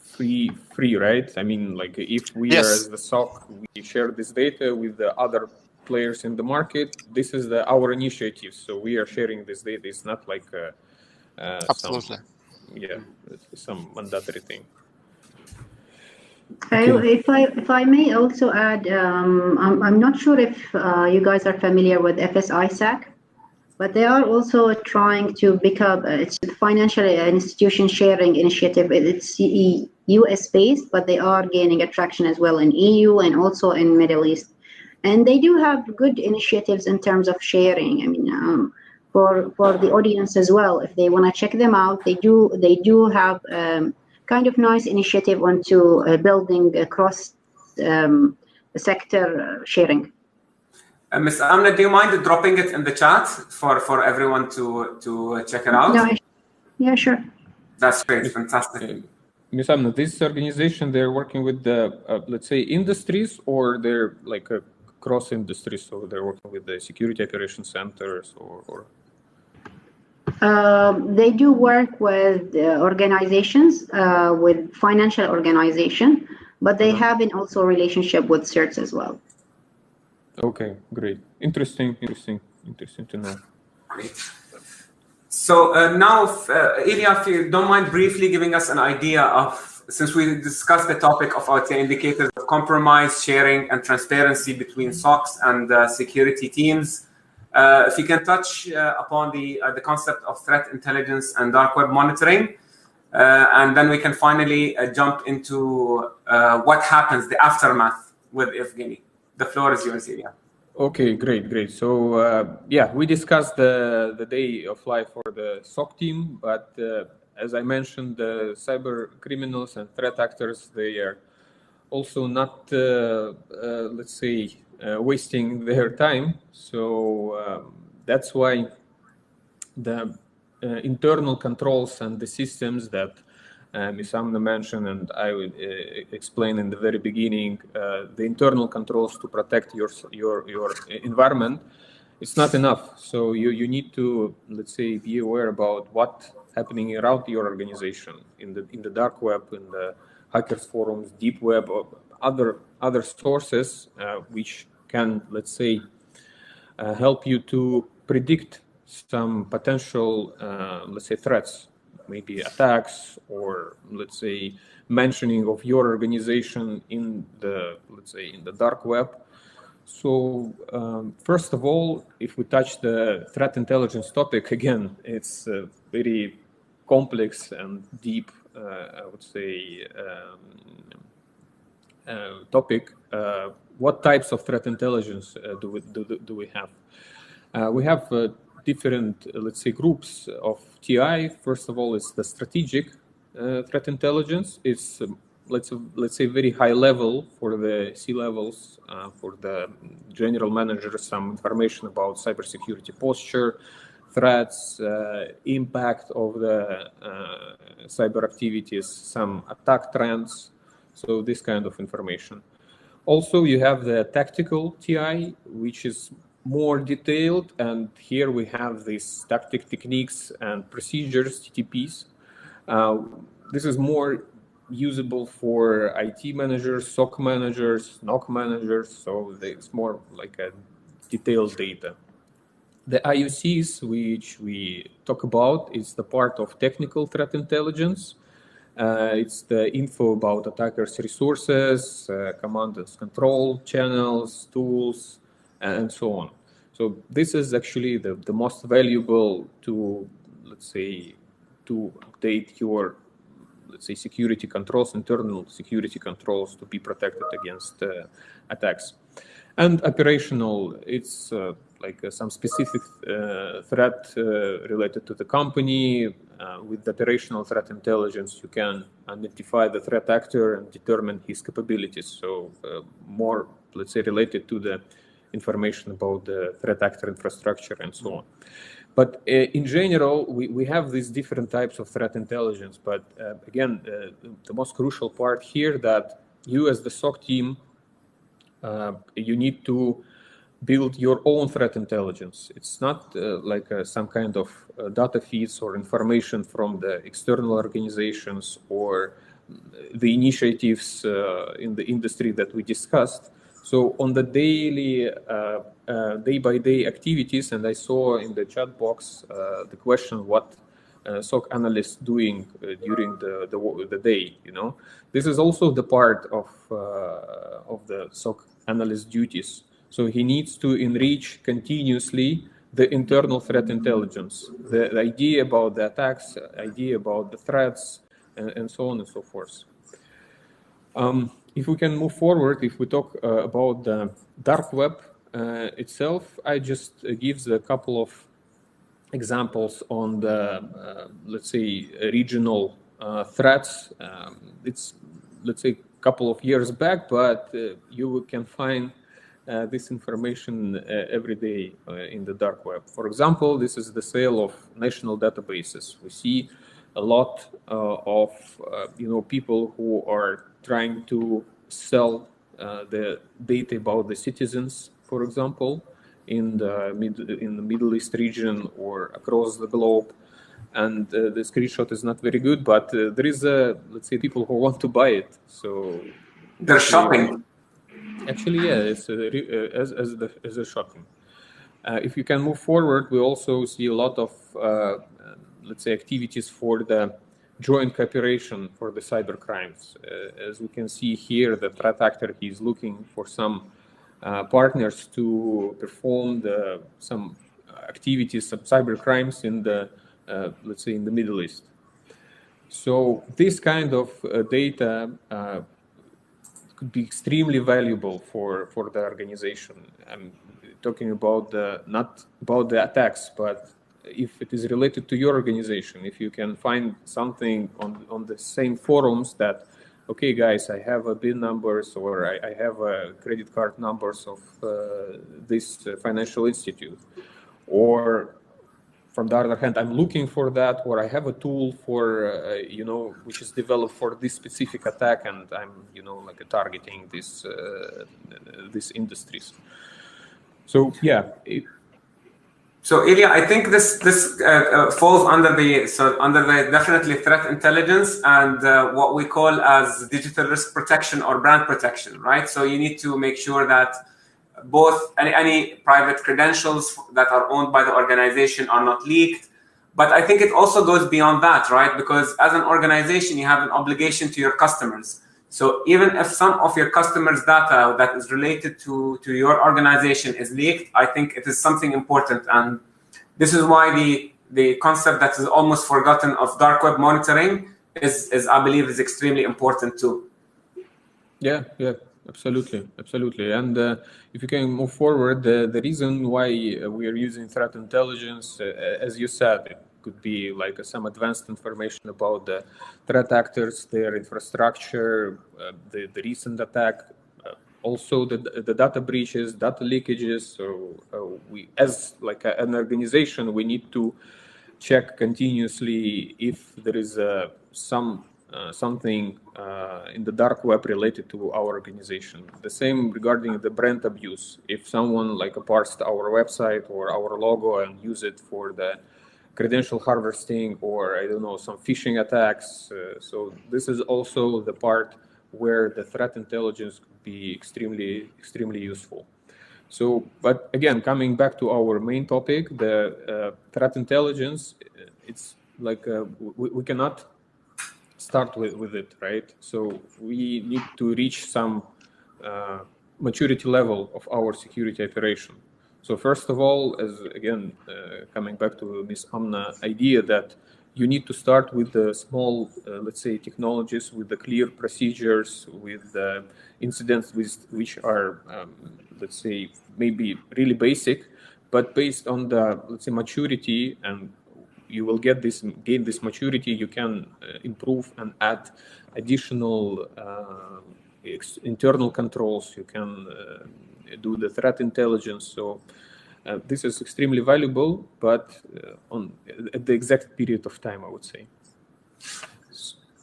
free, right? I mean, like if we are as the SOC, we share this data with the other players in the market. This is our initiative, so we are sharing this data. It's not like absolutely, some mandatory thing. Okay. If I may also add, I'm not sure if you guys are familiar with FSISAC, but they are also trying to become it's a financial institution sharing initiative. It's US based, but they are gaining attraction as well in EU and also in Middle East. And they do have good initiatives in terms of sharing. I mean, for the audience as well, if they want to check them out, they do have kind of nice initiative onto building across sector sharing. Ms. Amna, do you mind dropping it in the chat for everyone to check it out? No, yeah, sure. That's great, fantastic. Ms. Amna, this organization, they're working with the, let's say, industries, or they're like cross industries, so they're working with the security operation centers or? They do work with organizations, with financial organization, but they have an also relationship with certs as well. Okay, great. Interesting to know. Great. So now, Ilya, if you don't mind briefly giving us an idea of, since we discussed the topic of our indicators of compromise, sharing, and transparency between SOCs and security teams, if you can touch upon the concept of threat intelligence and dark web monitoring, and then we can finally jump into what happens, the aftermath with Evgeny. The floor is yours, Ilya. Okay, great. So we discussed the day of life for the SOC team, but as I mentioned, the cyber criminals and threat actors, they are also not, let's say, wasting their time. So that's why the internal controls and the systems that Ms. Amna mentioned, and I would explain in the very beginning, the internal controls to protect your environment. it's not enough. So you need to, let's say, be aware about what's happening around your organization in the dark web, in the hackers forums, deep web, or other sources which can, let's say, help you to predict some potential, let's say, threats, maybe attacks, or let's say mentioning of your organization in the, let's say, in the dark web. So first of all, if we touch the threat intelligence topic, again, it's a very complex and deep, I would say, topic. What types of threat intelligence do we have? We have different, let's say, groups of TI. First of all, it's the strategic threat intelligence. It's let's say very high level for the C-levels, for the general manager, some information about cybersecurity posture, threats, impact of the cyber activities, some attack trends. So this kind of information. Also, you have the tactical TI, which is more detailed, and here we have these tactic techniques and procedures, TTPs. This is more usable for IT managers, SOC managers, NOC managers, so it's more like a detailed data. The IUCs, which we talk about, is the part of technical threat intelligence. It's the info about attackers' resources, command and control channels, tools, and so on. So this is actually the most valuable to, let's say, to update your, let's say, security controls, internal security controls to be protected against attacks. And operational, it's like some specific threat related to the company. With the operational threat intelligence, you can identify the threat actor and determine his capabilities. So more, let's say, related to the information about the threat actor infrastructure and so on. But in general, we have these different types of threat intelligence. But again, the most crucial part here that you as the SOC team, you need to build your own threat intelligence. It's not like some kind of data feeds or information from the external organizations or the initiatives in the industry that we discussed. So on the daily, day-by-day activities, and I saw in the chat box the question, what SOC analyst doing during the day, you know. This is also the part of the SOC analyst duties. So he needs to enrich continuously the internal threat intelligence, the idea about the attacks, idea about the threats, and so on and so forth. If we can move forward, if we talk about the dark web itself, I just give a couple of examples on the, let's say, regional threats. It's, let's say, a couple of years back, but you can find this information every day in the dark web. For example, this is the sale of national databases. We see a lot of people who are trying to sell the data about the citizens, for example, in the Middle East region or across the globe. And the screenshot is not very good, but there is let's say, people who want to buy it. So they're shopping. Actually, yeah, it's as a shopping. If you can move forward, we also see a lot of, let's say, activities for the joint cooperation for the cyber crimes. As we can see here, the threat actor, he's looking for some partners to perform some activities, some cyber crimes in the, let's say, in the Middle East. So this kind of data could be extremely valuable for the organization. I'm talking about not about the attacks, but if it is related to your organization, if you can find something on the same forums that, okay, guys, I have a BIN numbers or I have credit card numbers of this financial institute, or from the other hand, I'm looking for that, or I have a tool for, which is developed for this specific attack, and I'm, like targeting these industries. So yeah, So Ilya, I think this falls under the definitely threat intelligence and what we call as digital risk protection or brand protection, right? So you need to make sure that both any private credentials that are owned by the organization are not leaked. But I think it also goes beyond that, right? Because as an organization, you have an obligation to your customers. So even if some of your customers' data that is related to your organization is leaked, I think it is something important. And this is why the concept that is almost forgotten of dark web monitoring is I believe, is extremely important too. Yeah, absolutely. And if you can move forward, the reason why we are using threat intelligence, as you said, it could be like some advanced information about the threat actors, their infrastructure, the recent attack, also the data breaches, data leakages. So we, as like an organization, we need to check continuously if there is something in the dark web related to our organization. The same regarding the brand abuse. If someone like parsed our website or our logo and use it for the credential harvesting or I don't know, some phishing attacks. So this is also the part where the threat intelligence could be extremely useful. So, but again, coming back to our main topic, the threat intelligence, it's like we cannot start with it, right? So we need to reach some maturity level of our security operation. So first of all, as again, coming back to Ms. Amna idea that you need to start with the small, let's say, technologies with the clear procedures, with incidents which are, let's say, maybe really basic, but based on the, let's say, maturity, and you will gain this maturity, you can improve and add additional internal controls. You can do the threat intelligence. So this is extremely valuable, but at the exact period of time, I would say.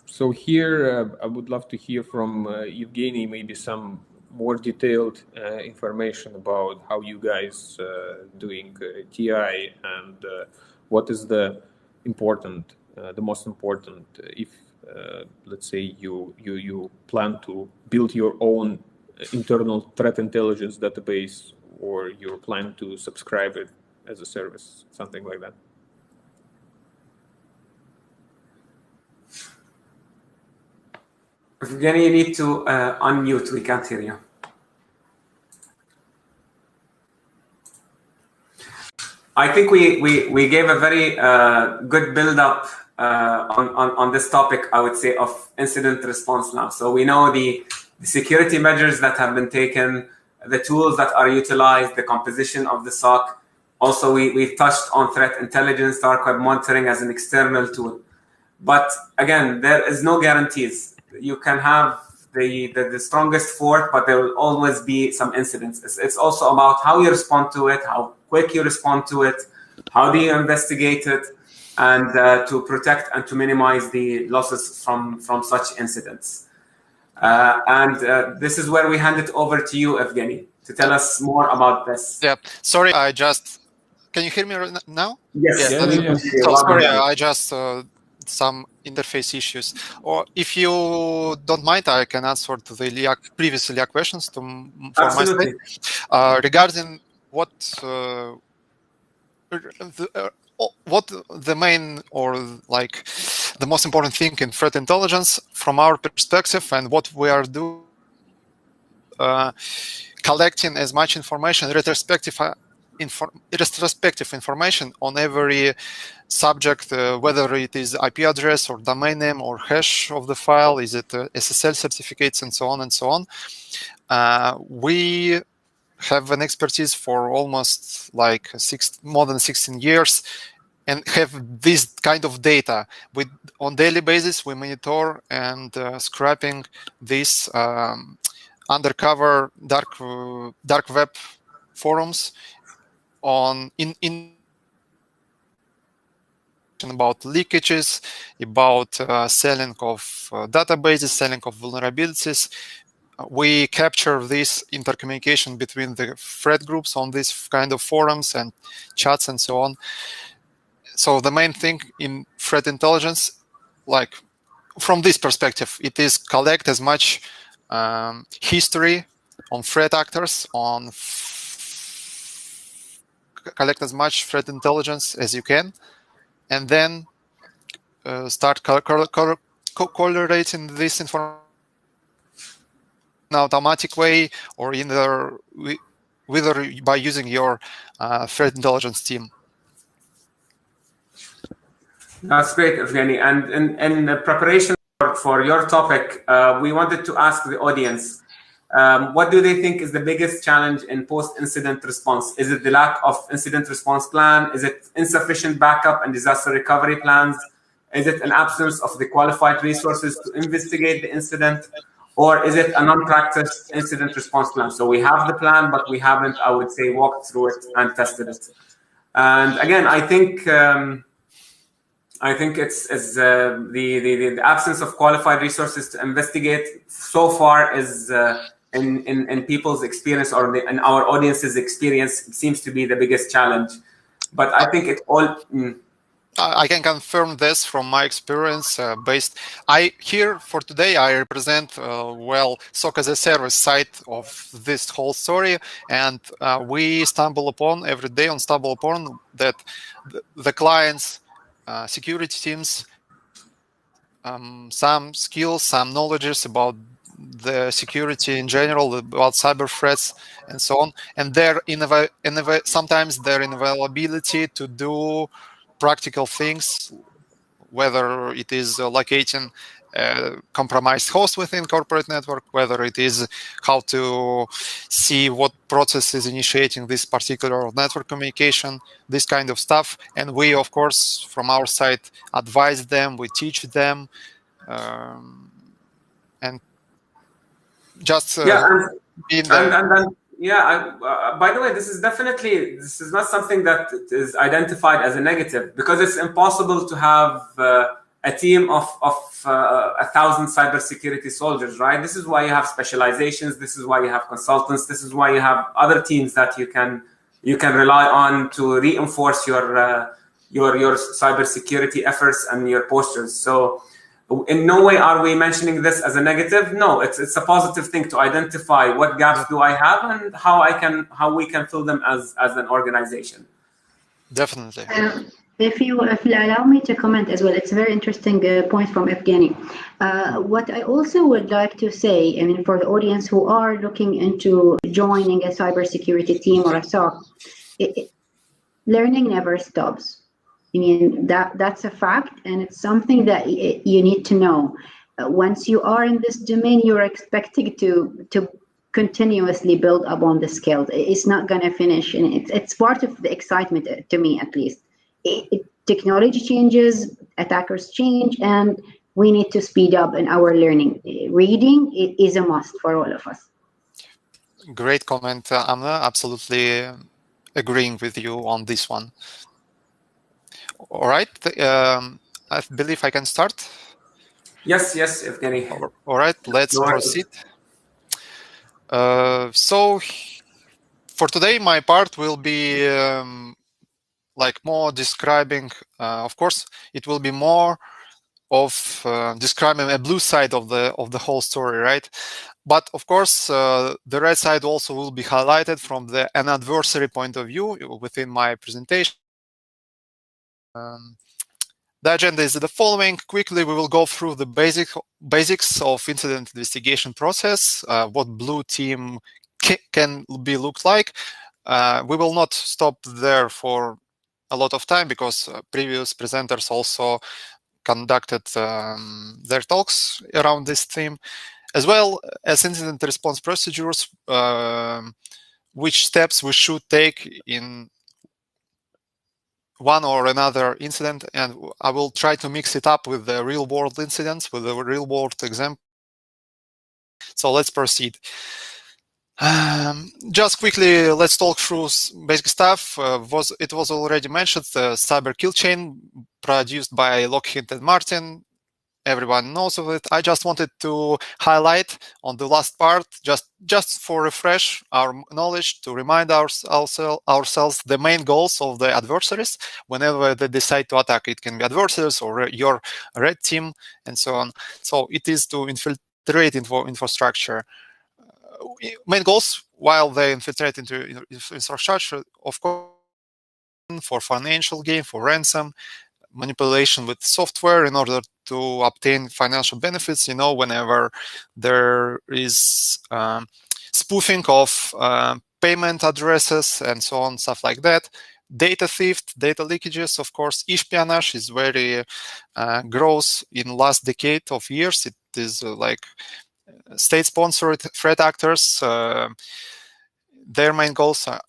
So here, I would love to hear from Evgeny, maybe some more detailed information about how you guys doing TI and what is the most important if let's say you plan to build your own internal threat intelligence database, or you plan to subscribe it as a service, something like that. Evgeny, you need to unmute. We can't hear you. I think we gave a very good build-up on this topic, I would say, of incident response now. So we know the security measures that have been taken, the tools that are utilized, the composition of the SOC. Also, we've touched on threat intelligence, dark web monitoring as an external tool. But again, there is no guarantees. You can have the strongest fort, but there will always be some incidents. It's also about how you respond to it, how quick you respond to it, how do you investigate it, and to protect and to minimize the losses from such incidents. This is where we hand it over to you, Evgeny, to tell us more about this. Yeah, sorry, can you hear me now? Yes. Yeah. So sorry, I just some interface issues. Or if you don't mind, I can answer to the previous Ilya questions for my side. Regarding what the main or like the most important thing in threat intelligence from our perspective, and what we are doing, collecting as much information, retrospective information on every subject, whether it is IP address or domain name or hash of the file, is it SSL certificates, and so on and so on. We have an expertise for almost like more than 16 years and have this kind of data. On daily basis, we monitor and scraping this undercover dark web forums in about leakages, about selling of databases, selling of vulnerabilities, we capture this intercommunication between the threat groups on these kind of forums and chats and so on. So the main thing in threat intelligence, like from this perspective, it is collect as much history on threat actors, collect as much threat intelligence as you can, and then start correlating this information in an automatic way, or whether by using your threat intelligence team. That's great, Evgeny. And in preparation for your topic, we wanted to ask the audience, what do they think is the biggest challenge in post-incident response? Is it the lack of incident response plan? Is it insufficient backup and disaster recovery plans? Is it an absence of the qualified resources to investigate the incident? Or is it a non-practiced incident response plan? So we have the plan, but we haven't, I would say, walked through it and tested it. And again, I think it's the absence of qualified resources to investigate so far is in people's experience, or in our audience's experience, it seems to be the biggest challenge. But I think it all. I can confirm this from my experience. Here for today, I represent SOC as a service side of this whole story, and we stumble upon that the clients. Security teams, some skills, some knowledges about the security in general, about cyber threats, and so on, and sometimes their inavailability to do practical things, whether it is locating a compromised host within corporate network, whether it is how to see what process is initiating this particular network communication, this kind of stuff. And we, of course, from our side, advise them, we teach them, and just by the way, this is not something that is identified as a negative, because it's impossible to have a team of 1,000 cybersecurity soldiers, right? This is why you have specializations. This is why you have consultants. This is why you have other teams that you can rely on to reinforce your cybersecurity efforts and your postures. So, in no way are we mentioning this as a negative. No, it's a positive thing to identify what gaps do I have and how we can fill them as an organization. Definitely. If you allow me to comment as well, it's a very interesting point from Evgeny. What I also would like to say, I mean, for the audience who are looking into joining a cybersecurity team or a SOC, learning never stops. I mean, that's a fact, and it's something that you need to know. Once you are in this domain, you're expected to continuously build upon the skills. It's not going to finish, and it's part of the excitement, to me at least. Technology changes, attackers change, and we need to speed up in our learning. Reading is a must for all of us. Great comment, Amna. Absolutely agreeing with you on this one. All right. I believe I can start. Yes, Evgeny. All right, let's proceed. So for today, my part will be more describing. Of course, it will be more of describing a blue side of the whole story, right? But of course, the red side also will be highlighted from an adversary point of view within my presentation. The agenda is the following. Quickly, we will go through the basics of incident investigation process, what blue team can be looked like. We will not stop there for a lot of time, because previous presenters also conducted their talks around this theme, as well as incident response procedures, which steps we should take in one or another incident, and I will try to mix it up with the real-world incidents, with the real-world example. So let's proceed. Just quickly, let's talk through basic stuff. It was already mentioned, the cyber kill chain produced by Lockheed and Martin. everyone knows of it. I just wanted to highlight on the last part, just for refresh our knowledge, to remind ourselves the main goals of the adversaries whenever they decide to attack. It can be adversaries or your red team and so on. So it is to infiltrate infrastructure. Main goals while they infiltrate into infrastructure, of course, for financial gain, for ransom, manipulation with software in order to obtain financial benefits, whenever there is spoofing of payment addresses and so on, stuff like that. Data theft, data leakages, of course. Espionage is very gross in last decade of years. It is like state-sponsored threat actors. Their main goals are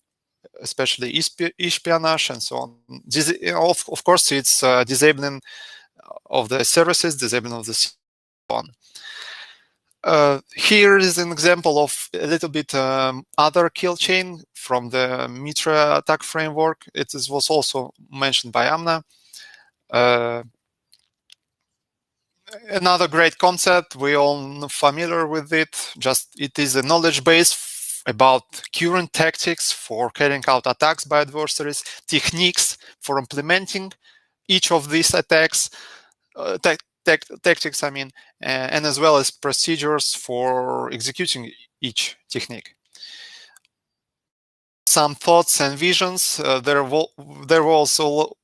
especially espionage and so on. Of course, it's disabling of the services, disabling of the on. Here is an example of a little bit other kill chain from the Mitra attack framework. It was also mentioned by Amna. Another great concept, we all familiar with it. It is a knowledge base about current tactics for carrying out attacks by adversaries, techniques for implementing each of these attacks, tactics, and as well as procedures for executing each technique. Some thoughts and visions. There were also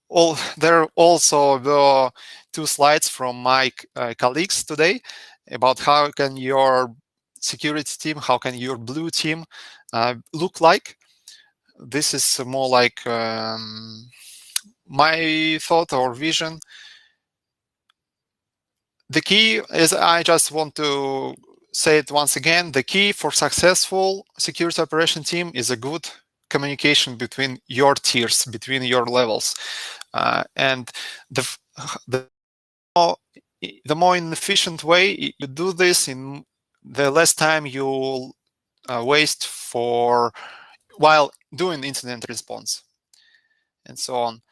the 2 slides from my colleagues today about how can your security team, how can your blue team look like. This is more like my thought or vision. The key is, I just want to say it once again, the key for successful security operation team is a good communication between your tiers, between your levels. And the more inefficient way you do this, in the less time you'll waste while doing incident response and so on.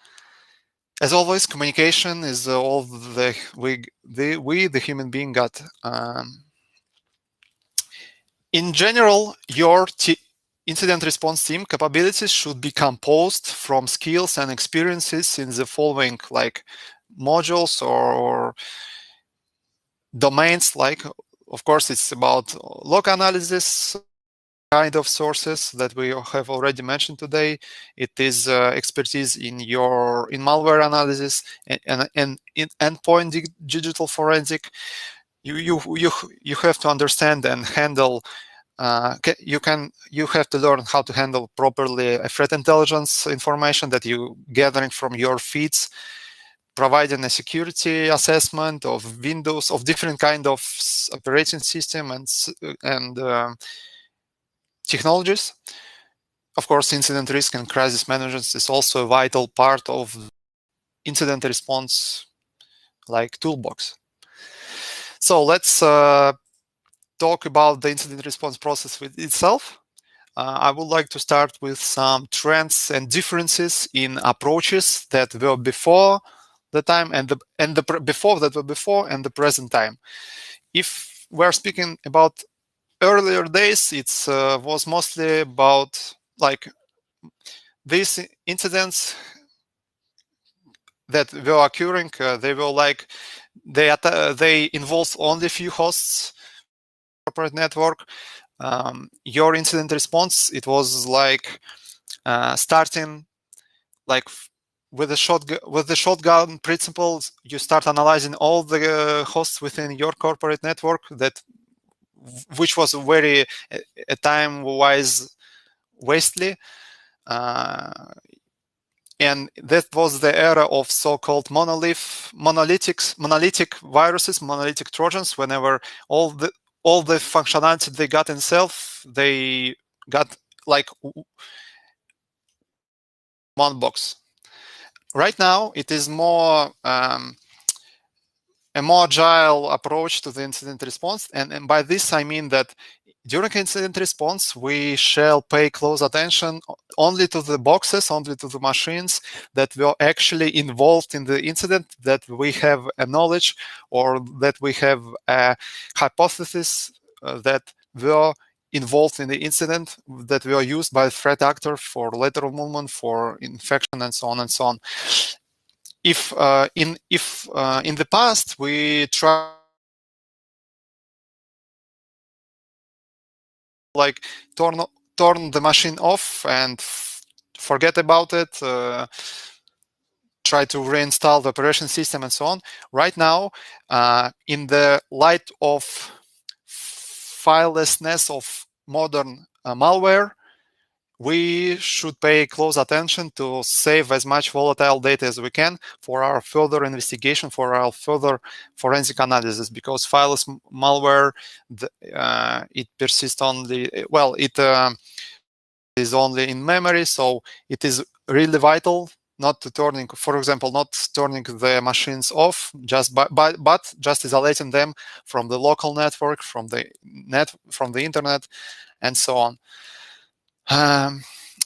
As always, communication is all we the human being got. In general, your incident response team capabilities should be composed from skills and experiences in the following modules or domains. Of course, it's about log analysis kind of sources that we have already mentioned today. It is expertise in malware analysis and in endpoint digital forensic. You have to understand and handle. You have to learn how to handle properly threat intelligence information that you gathering from your feeds, providing a security assessment of Windows, of different kind of operating system and technologies. Of course, incident risk and crisis management is also a vital part of incident response toolbox. So let's talk about the incident response process itself. I would like to start with some trends and differences in approaches that were before the time and the present time. If we're speaking about earlier days, it was mostly about these incidents that were occurring. They were they involved only a few hosts, corporate network. Your incident response, it was starting with the shotgun principles. You start analyzing all the hosts within your corporate network, which was very time-wise wastely, and that was the era of so-called monolithic viruses, monolithic trojans. Whenever all the functionality they got themselves, they got one box. Right now, it is more a more agile approach to the incident response, and by this I mean that during incident response, we shall pay close attention only to the boxes, only to the machines that were actually involved in the incident, that we have a knowledge or that we have a hypothesis that were involved in the incident, that were used by the threat actor for lateral movement, for infection, and so on and so on. If in the past we try like turn the machine off and forget about it, try to reinstall the operation system and so on. Right now, in the light of filelessness of modern malware, we should pay close attention to save as much volatile data as we can for our further investigation, for our further forensic analysis, because fileless malware, it persists only, well, it is only in memory, so it is really vital not to turning, for example, not turning the machines off, but just isolating them from the local network, from the internet, and so on.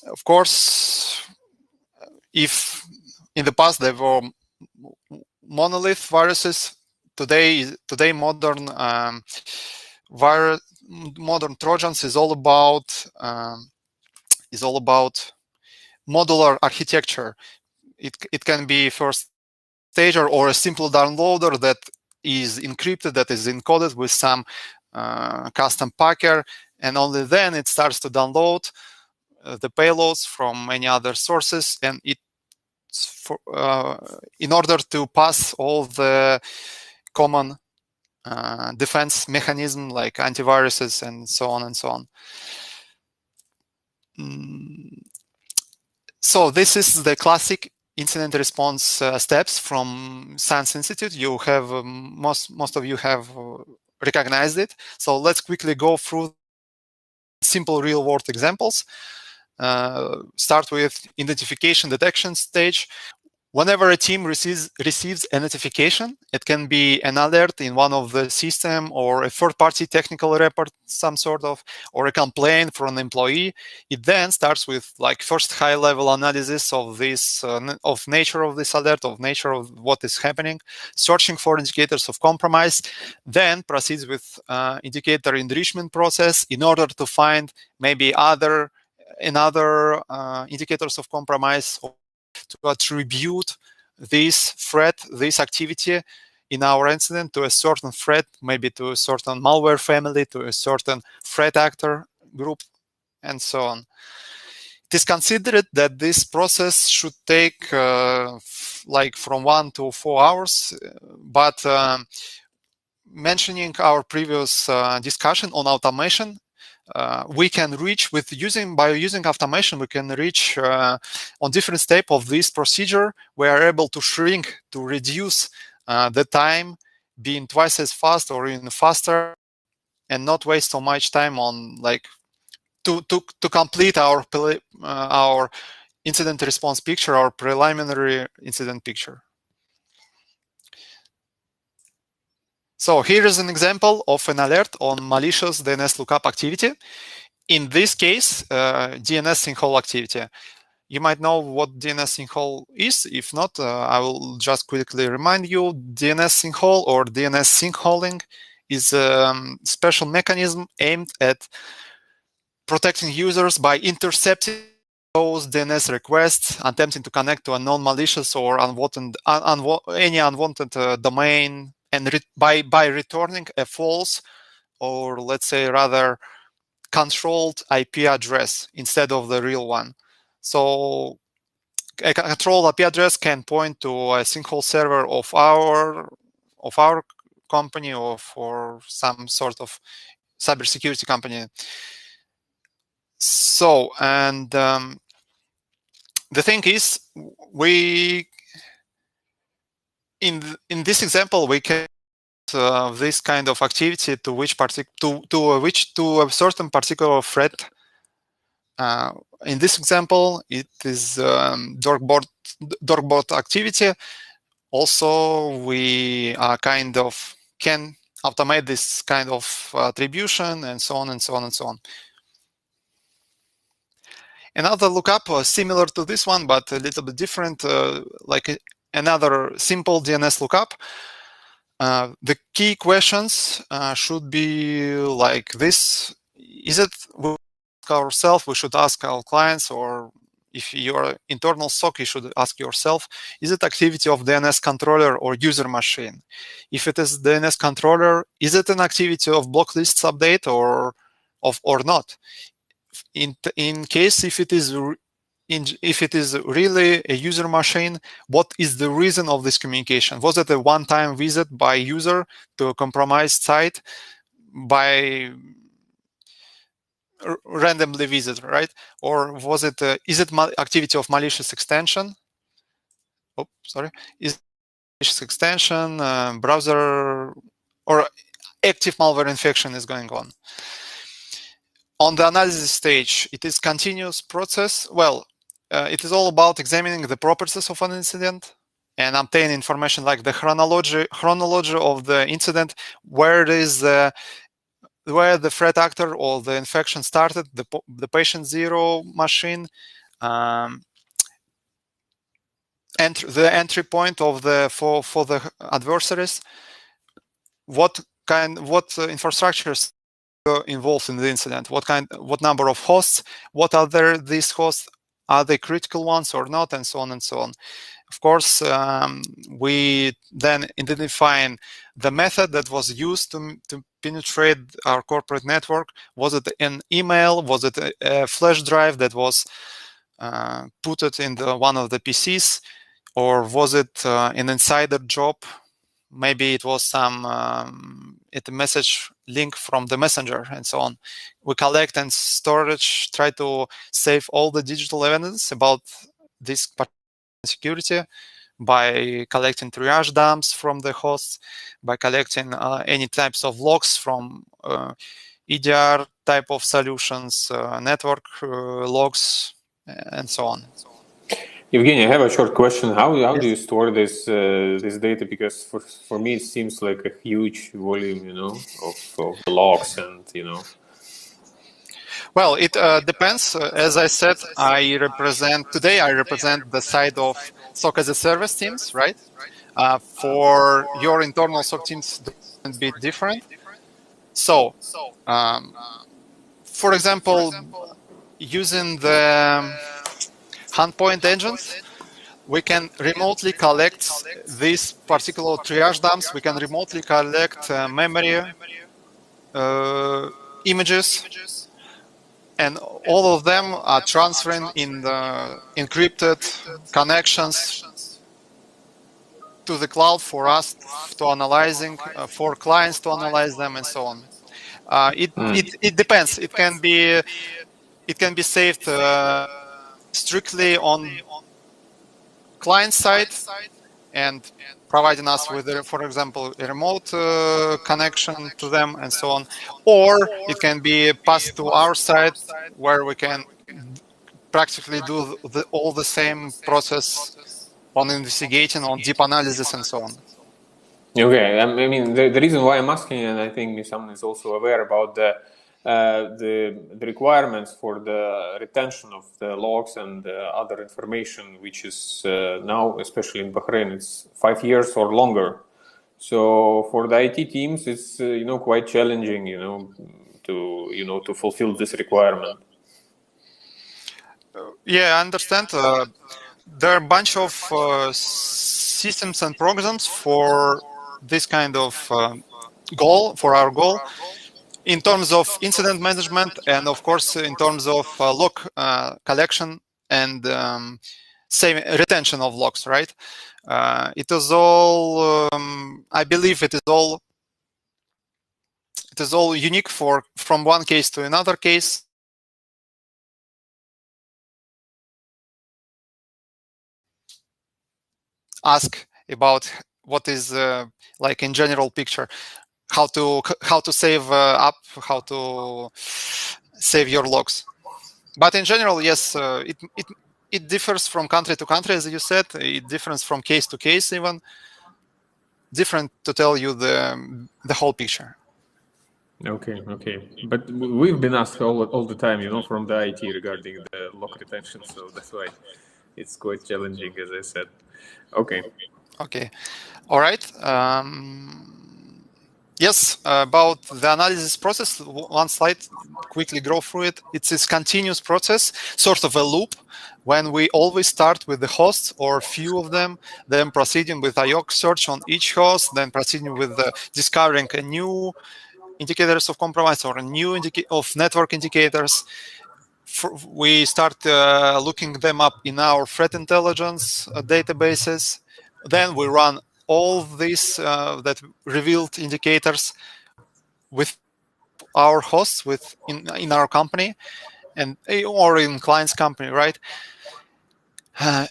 Of course, if in the past there were monolith viruses, today modern modern Trojans is all about modular architecture. It can be first stager or a simple downloader that is encrypted, that is encoded with some custom packer, and only then it starts to download the payloads from many other sources, and in order to pass all the common defense mechanism like antiviruses and so on and so on. So this is the classic incident response steps from Science Institute. You have most of you have recognized it. So let's quickly go through simple real-world examples. Start with identification detection stage. Whenever a team receives a notification, it can be an alert in one of the system or a third-party technical report, some sort of, or a complaint from an employee. It then starts with like first high-level analysis of this, of nature of this alert, of nature of what is happening, searching for indicators of compromise, then proceeds with indicator enrichment process in order to find maybe other indicators of compromise, to attribute this threat, this activity in our incident to a certain threat, maybe to a certain malware family, to a certain threat actor group, and so on. It is considered that this process should take like from 1 to 4 hours, but mentioning our previous discussion on automation, we can reach by using automation, we can reach on different steps of this procedure. We are able to shrink, to reduce the time, being twice as fast or even faster, and not waste so much time on like to complete our incident response picture, our preliminary incident picture. So here is an example of an alert on malicious DNS lookup activity. In this case, DNS sinkhole activity. You might know what DNS sinkhole is. If not, I will just quickly remind you. DNS sinkhole or DNS sinkholing is a special mechanism aimed at protecting users by intercepting those DNS requests, attempting to connect to a non-malicious or any unwanted domain, and by returning a false, or let's say rather controlled IP address instead of the real one. So a controlled IP address can point to a sinkhole server of our company or for some sort of cybersecurity company. So, and the thing is, in this example, we can this kind of activity to a certain particular threat. In this example, it is dorkbot activity. Also, we kind of can automate this kind of attribution, and so on and so on and so on. Another lookup similar to this one, but a little bit different, like another simple DNS lookup. The key questions should be like this. Is it ourselves, we should ask our clients, or if you're internal SOC, you should ask yourself, is it activity of DNS controller or user machine? If it is DNS controller, is it an activity of block lists update or not? In case if it is really a user machine, what is the reason of this communication? Was it a one-time visit by user to a compromised site by randomly visit, right? Or was it is it activity of malicious extension? Oh, sorry. Is malicious extension, browser, or active malware infection is going on? On the analysis stage, it is continuous process. Well, it is all about examining the properties of an incident and obtain information like the chronology of the incident, where the threat actor or the infection started, the patient zero machine, and the entry point of for the adversaries, what infrastructures involved in the incident, what number of hosts, what are these hosts, are they critical ones or not, and so on and so on. Of course, we then identifying the method that was used to penetrate our corporate network. Was it an email? Was it a flash drive that was put it in one of the PCs? Or was it an insider job? Maybe it was some a message link from the messenger and so on. We collect and storage, try to save all the digital evidence about this security by collecting triage dumps from the hosts, by collecting any types of logs from EDR type of solutions, network logs, and so on. Evgeny, I have a short question. How yes. Do you store this data? Because for me, it seems like a huge volume, of the logs and, Well, it depends. As I said, I represent the side of SOC as a service teams, right? For your internal SOC teams, it can be different. So, for example, using the handpoint engines, we can remotely collect these particular triage dumps. We can remotely collect memory images, and all of them are transferring in the encrypted connections to the cloud for us to analyzing, for clients to analyze them, and so on. It depends. It can be saved strictly on client side and providing us with, for example, a remote connection to them and so on, or it can be passed to our side where we can practically do all the same process on investigating, on deep analysis, and so on. Okay, I mean the reason why I'm asking, and I think Misam is also aware about the requirements for the retention of the logs and other information, which is now, especially in Bahrain, it's 5 years or longer. So for the IT teams, it's quite challenging, to fulfill this requirement. Yeah, I understand. There are a bunch of systems and programs for this kind of goal, for our goal, in terms of incident management, and of course in terms of log collection and retention of logs, right? It is all, I believe it is all unique from one case to another case. Ask about what is like in general picture, how to save up, how to save your logs. But in general, yes, it differs from country to country, as you said. It differs from case to case even. different to tell you the whole picture. Okay. But we've been asked all the time, from the IT regarding the lock retention, so that's why it's quite challenging, as I said. Okay. All right. Yes, about the analysis process, one slide, quickly go through it. It's this continuous process, sort of a loop, when we always start with the hosts or few of them, then proceeding with IOC search on each host, then proceeding with discovering a new indicators of compromise or a new of network indicators. We start looking them up in our threat intelligence databases. Then we run all these that revealed indicators with our hosts in our company and or in client's company, right?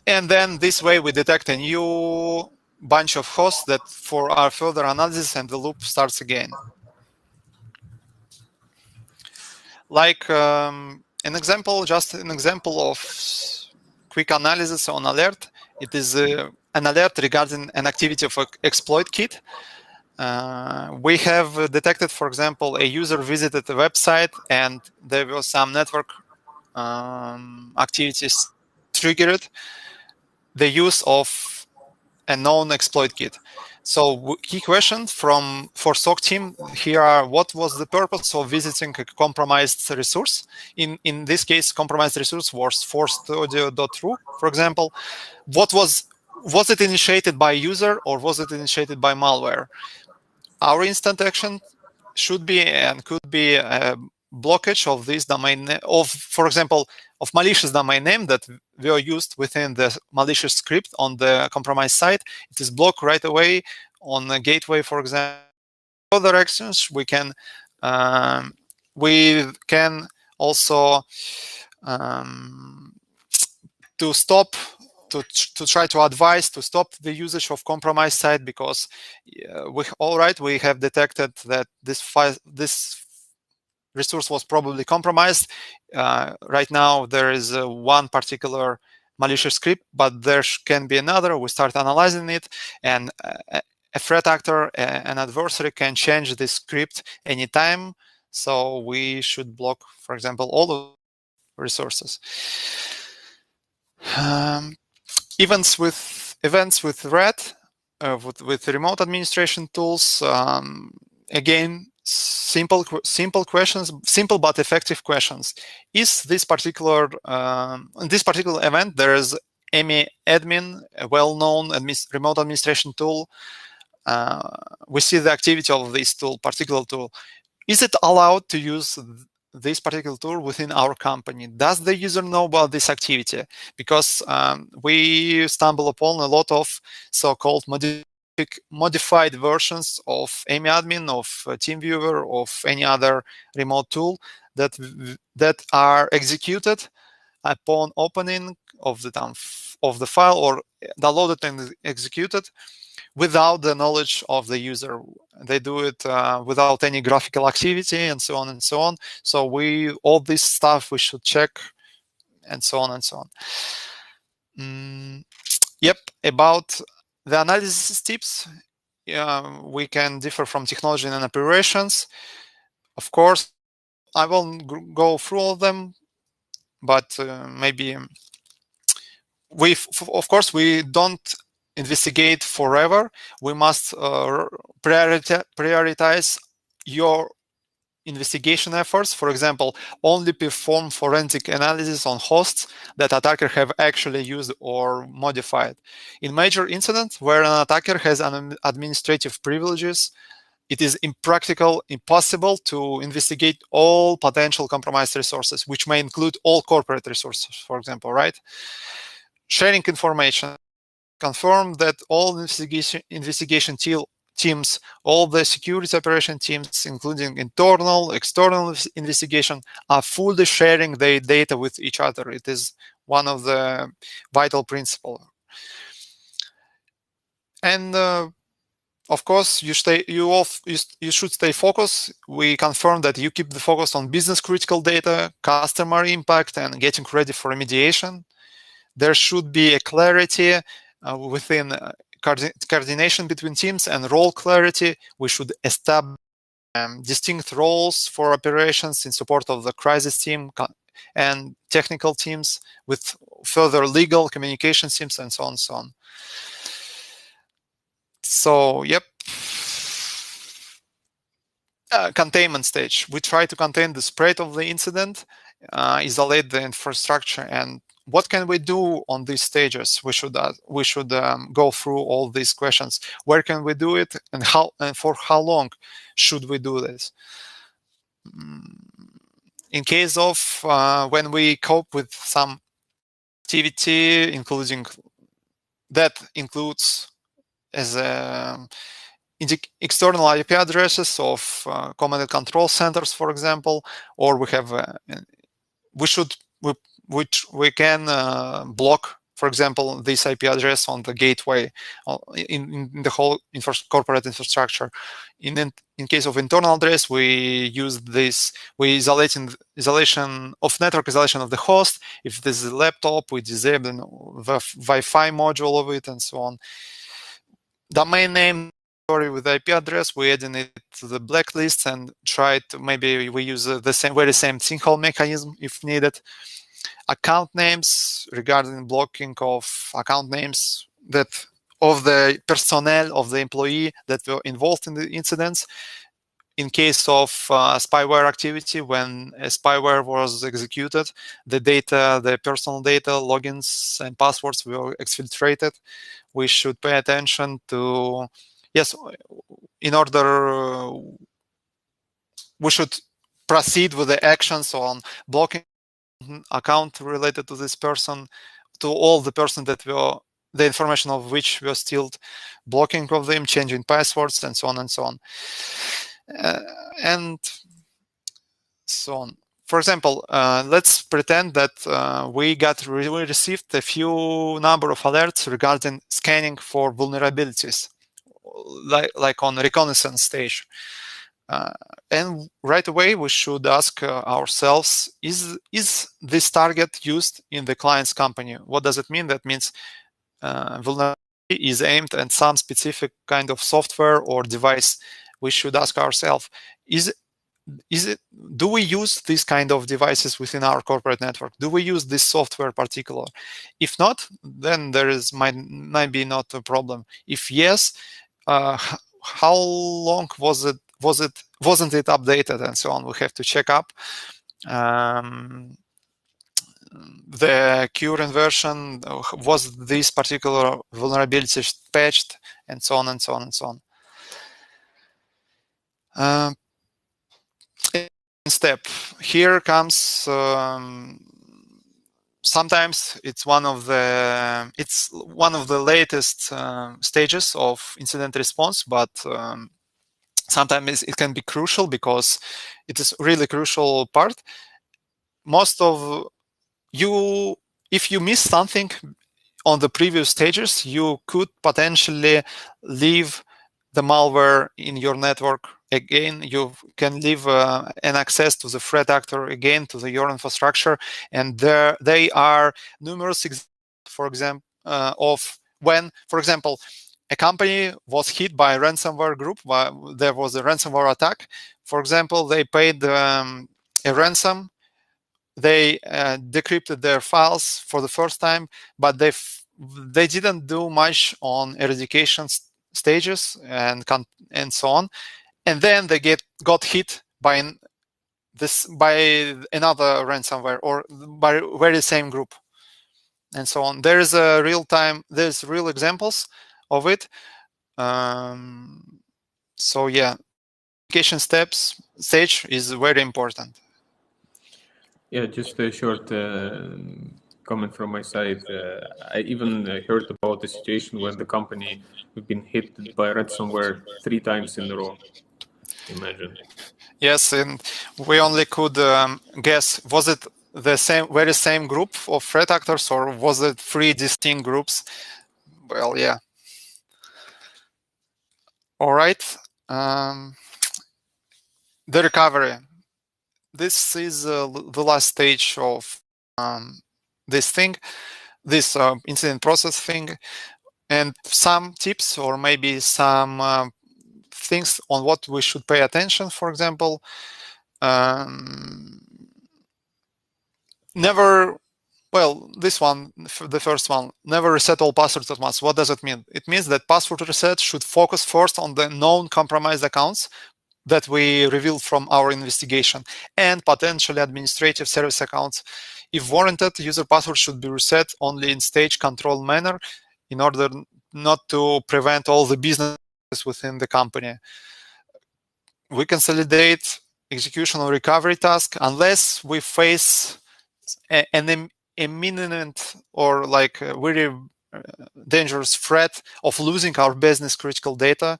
And then this way we detect a new bunch of hosts that for our further analysis, and the loop starts again. Like just an example of quick analysis on alert. It is an alert regarding an activity of an exploit kit. We have detected, for example, a user visited the website and there was some network activities triggered the use of a known exploit kit. So key questions for SOC team here are: what was the purpose of visiting a compromised resource? In this case, compromised resource was forced-audio.ru, for example. Was it initiated by user or was it initiated by malware? Our instant action should be and could be a blockage of this domain for example, of malicious domain name that were used within the malicious script on the compromised site. It is blocked right away on the gateway, for example. Other actions we can also to try to advise to stop the usage of compromised site, because we have detected that this resource was probably compromised. Right now there is one particular malicious script, but there can be another. We start analyzing it, and a threat actor, an adversary, can change this script anytime. So we should block, for example, all of resources. Events with RAD, with remote administration tools. Again, simple questions, simple but effective questions. Is this particular in this particular event there is AMI admin, a well-known remote administration tool? We see the activity of this particular tool. Is it allowed to use this particular tool within our company? Does the user know about this activity? Because we stumble upon a lot of so-called modified versions of AMI admin, of TeamViewer, of any other remote tool that are executed upon opening of the file, or downloaded and executed without the knowledge of the user. They do it without any graphical activity, and so on and so on. So all this stuff we should check, and so on and so on. Yep, about the analysis tips, we can differ from technology and operations. Of course, I won't go through all of them, but maybe of course, we don't investigate forever. We must prioritize your investigation efforts. For example, only perform forensic analysis on hosts that attacker have actually used or modified. In major incidents where an attacker has administrative privileges, it is impossible to investigate all potential compromised resources, which may include all corporate resources, for example, right? Sharing information. Confirm that all investigation teams, all the security operation teams, including internal, external investigation, are fully sharing their data with each other. It is one of the vital principles. And of course, you should stay focused. We confirm that you keep the focus on business critical data, customer impact, and getting ready for remediation. There should be a clarity within coordination between teams and role clarity. We should establish distinct roles for operations in support of the crisis team and technical teams with further legal communication teams and so on and so on. So, yep. Containment stage. We try to contain the spread of the incident, isolate the infrastructure, and what can we do on these stages? We should go through all these questions. Where can we do it, and how, and for how long should we do this? In case of when we cope with some activity, includes as external IP addresses of command and control centers, for example, or we have we can block, for example, this IP address on the gateway in the whole corporate infrastructure. In case of internal address, we use this. We isolation of network isolation of the host. If this is a laptop, we disable the Wi-Fi module of it, and so on. Domain name with IP address, we adding it to the blacklist and try to maybe we use the very same sinkhole mechanism if needed. Account names, regarding blocking of account names that of the personnel of the employee that were involved in the incidents. In case of spyware activity, when a spyware was executed, the data, the personal data, logins and passwords were exfiltrated. We should pay attention to, yes, in order, we should proceed with the actions on blocking account related to this person, to all the person that were, the information of which were stealed, blocking of them, changing passwords, and so on and so on. And so on. For example, let's pretend that we received a few number of alerts regarding scanning for vulnerabilities, like on reconnaissance stage. And right away, we should ask ourselves, is this target used in the client's company? What does it mean? That means vulnerability is aimed at some specific kind of software or device. We should ask ourselves, do we use these kind of devices within our corporate network? Do we use this software particular? If not, then there might be not a problem. If yes, how long wasn't it updated, and so on? We have to check up the current version. Was this particular vulnerability patched, and so on and so on and so on. Step here comes. Sometimes it's one of the latest stages of incident response, but sometimes it can be crucial because it is really crucial part. Most of you, if you miss something on the previous stages, you could potentially leave the malware in your network again. You can leave an access to the threat actor again to your infrastructure, and they are numerous examples, for example, of when, for example, a company was hit by a ransomware group. There was a ransomware attack. For example, they paid a ransom. They decrypted their files for the first time, but they didn't do much on eradication stages and so on, and then they got hit by another ransomware or by very same group, and so on. There's real examples of it. So yeah, eradication stage is very important. Yeah, just a short comment from my side. I even heard about the situation when the company has been hit by ransomware 3 times in a row. Imagine. Yes, and we only could guess, was it the very same group of threat actors, or was it 3 distinct groups? Well, yeah. All right. The recovery. This is the last stage of this incident process thing. And some tips or maybe some things on what we should pay attention. For example, never, well, this one, the first one, never reset all passwords at once. What does it mean? It means that password reset should focus first on the known compromised accounts that we revealed from our investigation and potentially administrative service accounts. If warranted, user password should be reset only in stage control manner in order not to prevent all the business within the company. We consolidate execution or recovery task unless we face an imminent or like a very dangerous threat of losing our business critical data.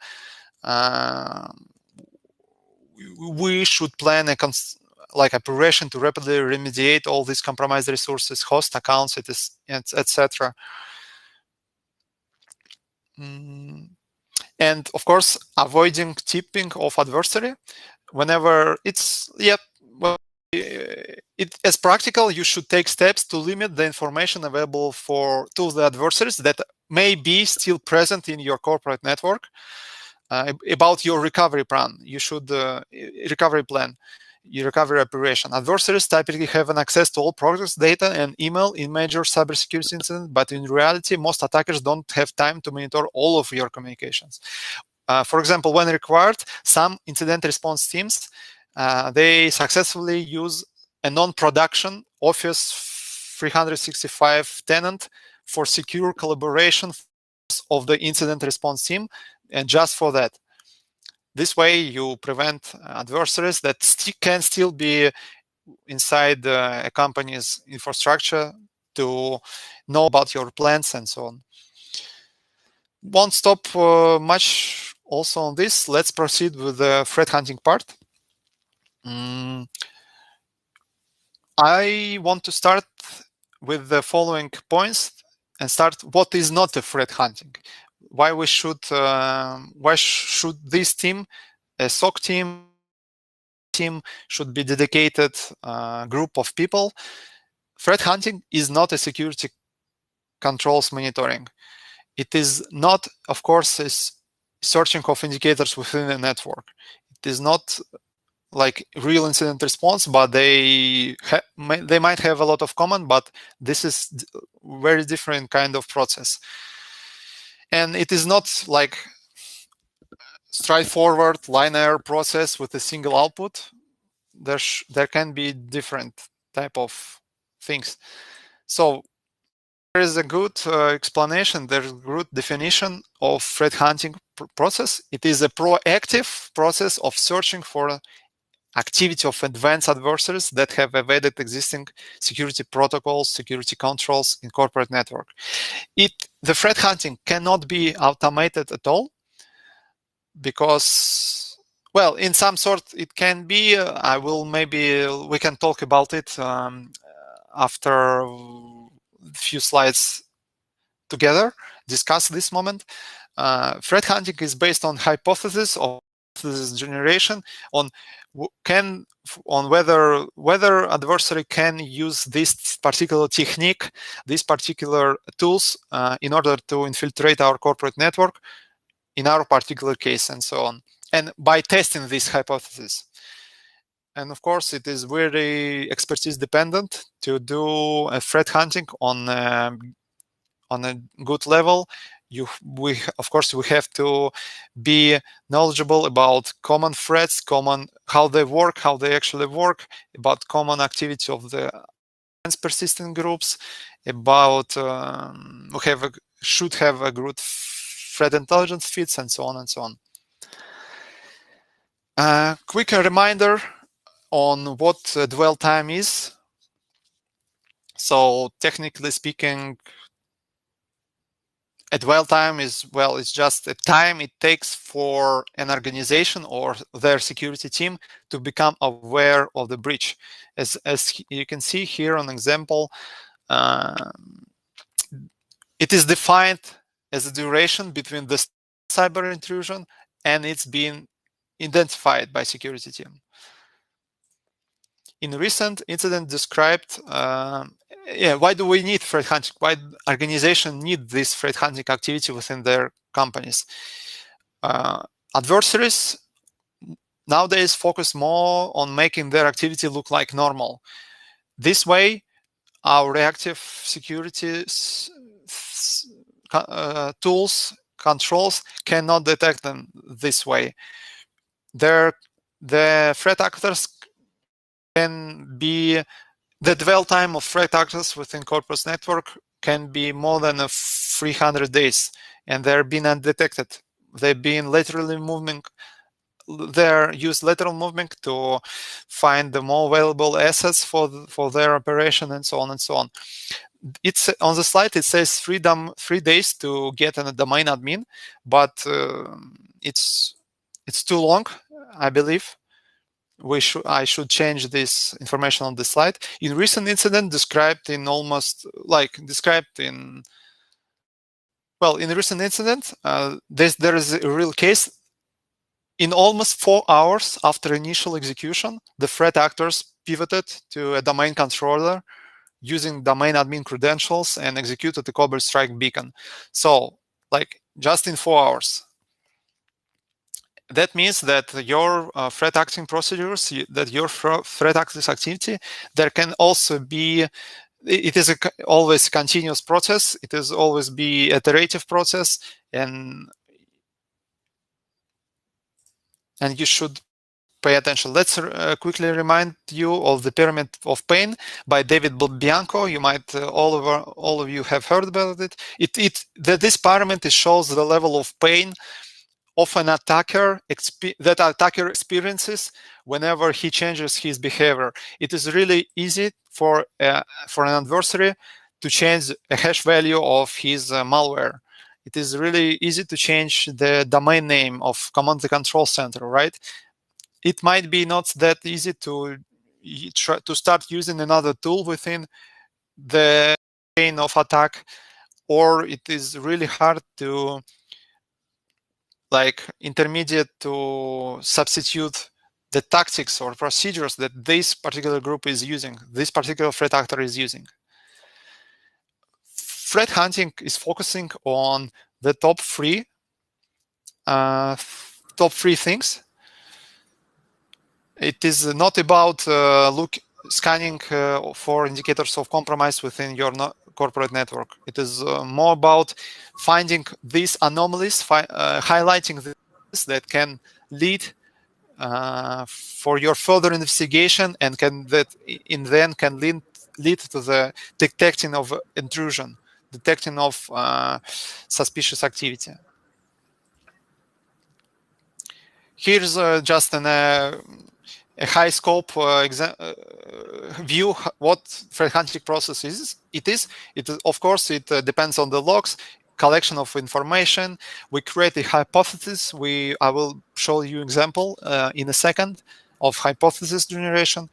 We should plan a operation to rapidly remediate all these compromised resources, host accounts, etc. And of course, avoiding tipping of adversary whenever it's as practical. You should take steps to limit the information available to the adversaries that may be still present in your corporate network about your recovery plan. You should your recovery operation. Adversaries typically have an access to all progress data and email in major cybersecurity incidents, but in reality, most attackers don't have time to monitor all of your communications. For example, when required, some incident response teams, they successfully use a non-production Office 365 tenant for secure collaboration of the incident response team, and just for that. This way, you prevent adversaries that can still be inside a company's infrastructure to know about your plans and so on. Won't stop much also on this. Let's proceed with the threat hunting part. I want to start with the following points and start what is not a threat hunting. Why should this team, a SOC team should be dedicated group of people? Threat hunting is not a security controls monitoring. It is not, of course, is searching of indicators within a network. It is not like real incident response, but they might have a lot of common, but this is very different kind of process. And it is not like straightforward linear process with a single output. There can be different type of things. So there is a good explanation, there's a good definition of threat hunting process. It is a proactive process of searching for activity of advanced adversaries that have evaded existing security protocols, security controls in corporate network. The threat hunting cannot be automated at all because, well, in some sort it can be. We can talk about it after a few slides together, discuss this moment. Threat hunting is based on hypothesis of generation on whether adversary can use this particular technique, these particular tools in order to infiltrate our corporate network in our particular case and so on. And by testing this hypothesis. And of course, it is very expertise dependent to do a threat hunting on a good level. Of course, we have to be knowledgeable about common threats, how they work, how they actually work, about common activity of the persistent groups, about should have a good threat intelligence feeds, and so on and so on. Quick reminder on what dwell time is. So technically speaking, a dwell time is, well, it's just a time it takes for an organization or their security team to become aware of the breach. As you can see here on example, it is defined as a duration between the cyber intrusion and it's being identified by security team. in recent incident described, why do we need threat hunting? Why organization need this threat hunting activity within their companies? Adversaries nowadays focus more on making their activity look like normal. This way, our reactive security tools, controls cannot detect them this way. The threat actors can be, the dwell time of threat actors within corporate network can be more than 300 days, and they're being undetected. They've been laterally moving. They use lateral movement to find the more valuable assets for their operation, and so on and so on. It's on the slide. It says 3 days to get a domain admin, but it's too long, I believe. I should change this information on the slide. In recent incident described in recent incident, there is a real case. In almost 4 hours after initial execution, the threat actors pivoted to a domain controller using domain admin credentials and executed the Cobra Strike beacon. So, just in 4 hours. That means that your threat acting procedures, that your threat acting activity, there can also be, it is always a continuous process. It is always be an iterative process, and you should pay attention. Let's quickly remind you of the Pyramid of Pain by David Bianco. You might all of you have heard about it. This pyramid shows the level of pain of an attacker that attacker experiences whenever he changes his behavior. It is really easy for an adversary to change a hash value of his malware. It is really easy to change the domain name of command and control center, right? It might be not that easy to start using another tool within the chain of attack, or it is really hard to intermediate to substitute the tactics or procedures that this particular group is using, this particular threat actor is using. Threat hunting is focusing on the top three things. It is not about scanning for indicators of compromise within your corporate network. It is more about finding these anomalies, highlighting this that can lead for your further investigation, and can lead to the detecting of intrusion, detecting of suspicious activity. Here's just a high scope view what threat hunting process is. It is of course it depends on the logs, collection of information. We create a hypothesis. I will show you example in a second of hypothesis generation.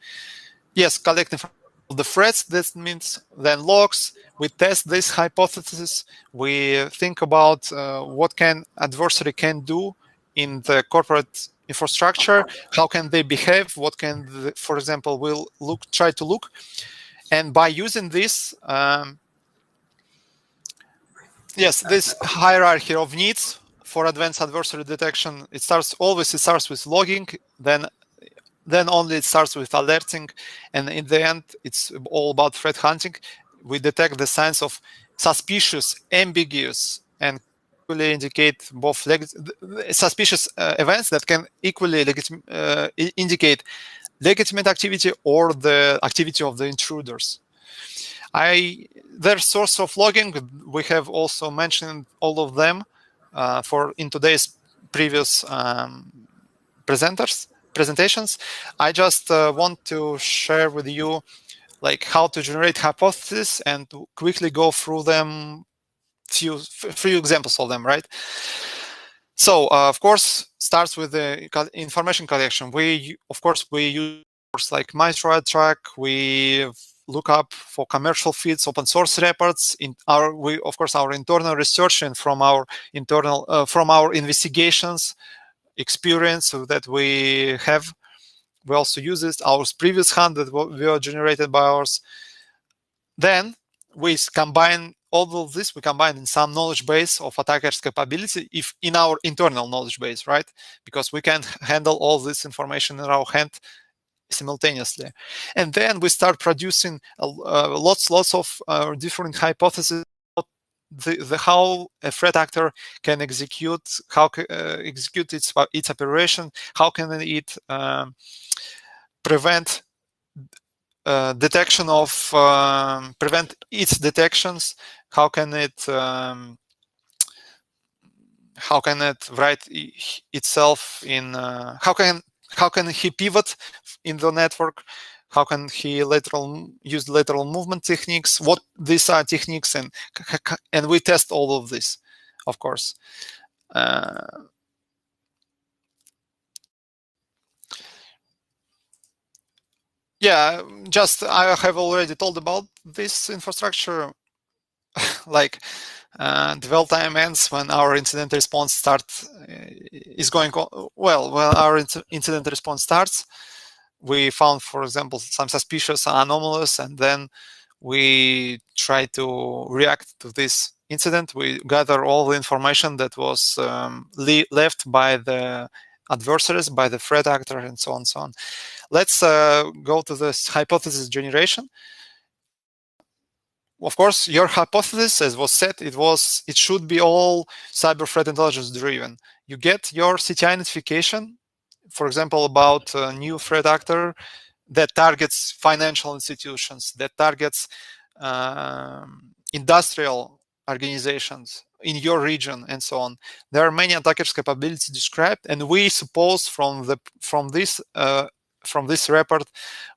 Yes, collecting the threats. This means then logs. We test this hypothesis. We think about what adversary can do in the corporate infrastructure, how can they behave, what can, for example, we'll try to look. And by using this, this hierarchy of needs for advanced adversary detection, it starts with logging, then only it starts with alerting, and in the end, it's all about threat hunting. We detect the signs of suspicious, ambiguous, and indicate both suspicious events that can equally indicate legitimate activity or the activity of the intruders. Their source of logging, we have also mentioned all of them in today's previous presentations. I just want to share with you how to generate hypotheses and to quickly go through them. Few examples of them, right? So, of course, starts with the information collection. We use like MyTrack. We look up for commercial feeds, open source reports. Our internal research and from our internal investigations experience that we have. We also use this, our previous hunt that were generated by ours. Then we combine all of this, we combine in some knowledge base of attackers' capability, if in our internal knowledge base, right? Because we can handle all this information in our hand simultaneously. And then we start producing lots of different hypotheses about how a threat actor can execute, execute its operation, how can it prevent detection of prevent its detections, how can it write itself in how can he pivot in the network, how can he use lateral movement techniques, what these are techniques, and we test all of this, of course. Yeah, just I have already told about this infrastructure. Like dwell time ends when our incident response is going on. Well, when our incident response starts, we found, for example, some suspicious anomalous, and then we try to react to this incident. We gather all the information that was left by the adversaries, by the threat actor, and so on and so on. Let's go to this hypothesis generation. Of course, your hypothesis, as was said, it should be all cyber threat intelligence driven. You get your CTI notification, for example, about a new threat actor that targets financial institutions, that targets industrial organizations in your region, and so on. There are many attackers' capabilities described, and we suppose from this report,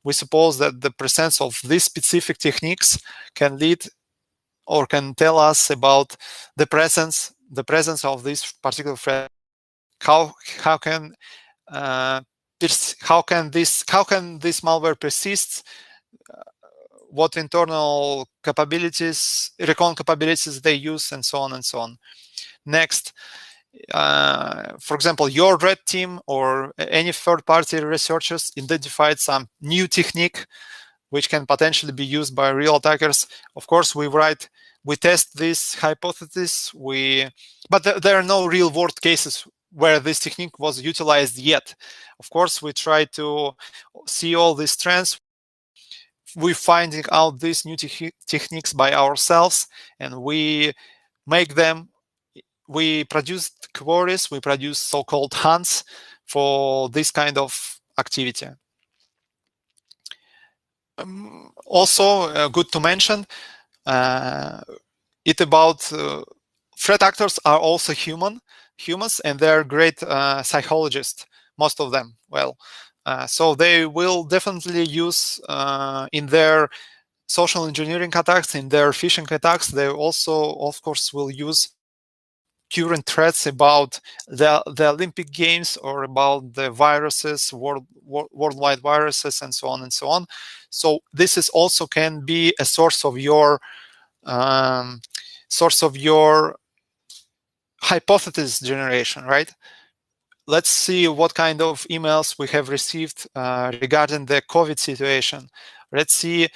we suppose that the presence of these specific techniques can lead or can tell us about the presence of this particular threat. How can this malware persist? What internal capabilities, recon capabilities they use, and so on and so on. Next, for example, your red team or any third-party researchers identified some new technique which can potentially be used by real attackers. Of course, we test this hypothesis, but there are no real-world cases where this technique was utilized yet. Of course, we try to see all these trends. We're finding out these new techniques by ourselves, and we make them. We produce queries, we produce so-called hunts for this kind of activity. Also, good to mention, threat actors are also humans, and they're great psychologists, most of them. Well, so they will definitely use in their social engineering attacks, in their phishing attacks, they also, of course, will use current threats about the Olympic Games or about the viruses, worldwide viruses, and so on and so on. So this is also can be a source of your hypothesis generation, right? Let's see what kind of emails we have received regarding the COVID situation. Let's see,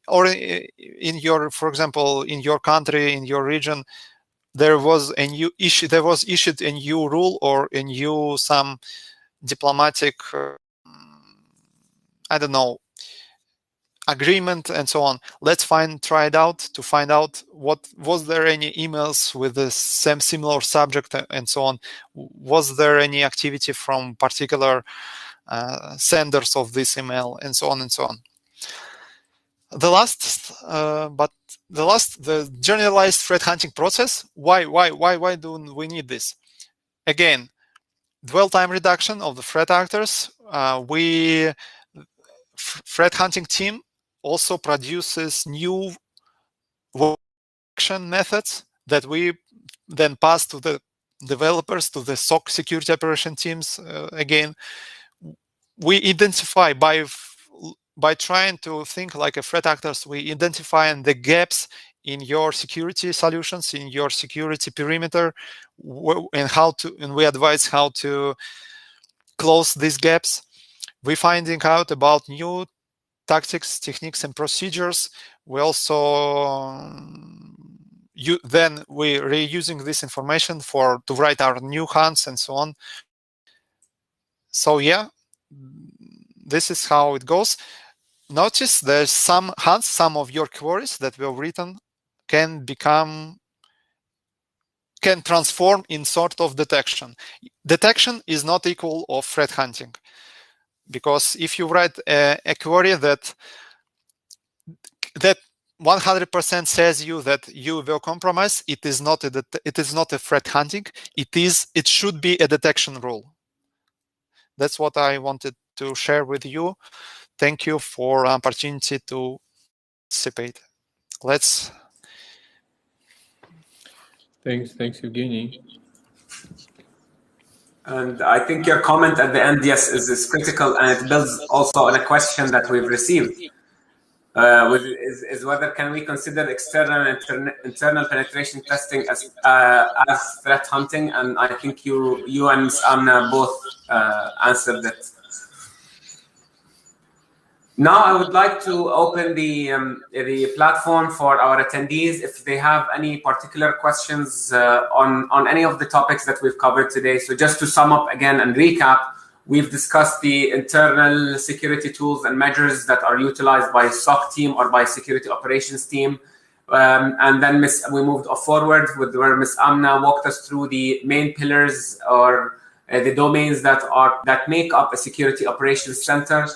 or in your, for example, in your country, in your region, there was issued a new rule or a new some diplomatic, I don't know, agreement and so on. Let's try it out to find out was there any emails with the same similar subject and so on. Was there any activity from particular senders of this email and so on and so on. The generalized threat hunting process. Why do we need this? Again, dwell time reduction of the threat actors. Threat hunting team also produces new action methods that we then pass to the developers, to the SOC security operation teams. Again, we identify by trying to think like a threat actors, we identify the gaps in your security solutions, in your security perimeter, and we advise how to close these gaps. we're finding out about new tactics, techniques, and procedures. We also then we're reusing this information to write our new hunts and so on. So yeah, this is how it goes. Notice there's some hunts, some of your queries that were written can transform in sort of detection. Detection is not equal of threat hunting, because if you write a query that 100% says you that you were compromised, it is not a threat hunting. It should be a detection rule. That's what I wanted to share with you. Thank you for the opportunity to participate. Thanks, Evgeny. And I think your comment at the end, yes, is critical, and it builds also on a question that we've received. Is whether can we consider external and internal penetration testing as threat hunting? And I think you and Ms. Amna both answered it. Now I would like to open the platform for our attendees if they have any particular questions on any of the topics that we've covered today. So just to sum up again and recap, we've discussed the internal security tools and measures that are utilized by SOC team or by security operations team. And then we moved forward with where Ms. Amna walked us through the main pillars or the domains that make up a security operations center.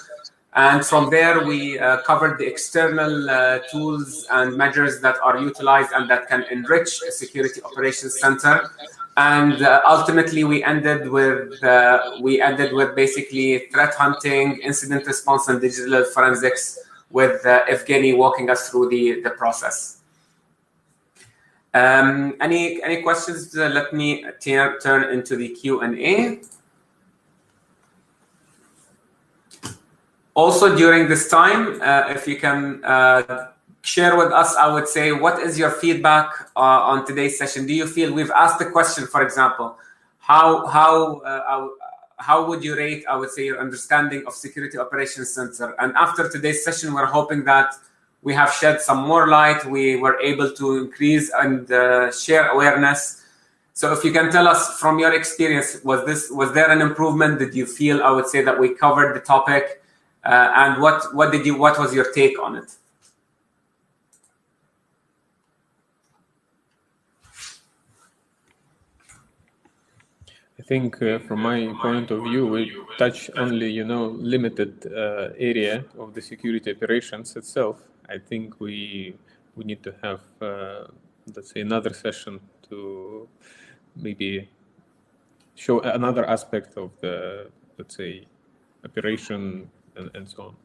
And from there, we covered the external tools and measures that are utilized and that can enrich a security operations center. And ultimately, we ended with basically threat hunting, incident response, and digital forensics, with Evgeny walking us through the process. Any questions? Let me turn into the Q&A. Also, during this time, if you can share with us, I would say, what is your feedback on today's session? Do you feel we've asked the question, for example, how would you rate, I would say, your understanding of Security Operations Center? And after today's session, we're hoping that we have shed some more light. We were able to increase and share awareness. So if you can tell us from your experience, was there an improvement? Did you feel, I would say, that we covered the topic? And what was your take on it? I think from my point of view, we touch only, limited area of the security operations itself. I think we need to have, let's say, another session to maybe show another aspect of the, let's say, operation and so on.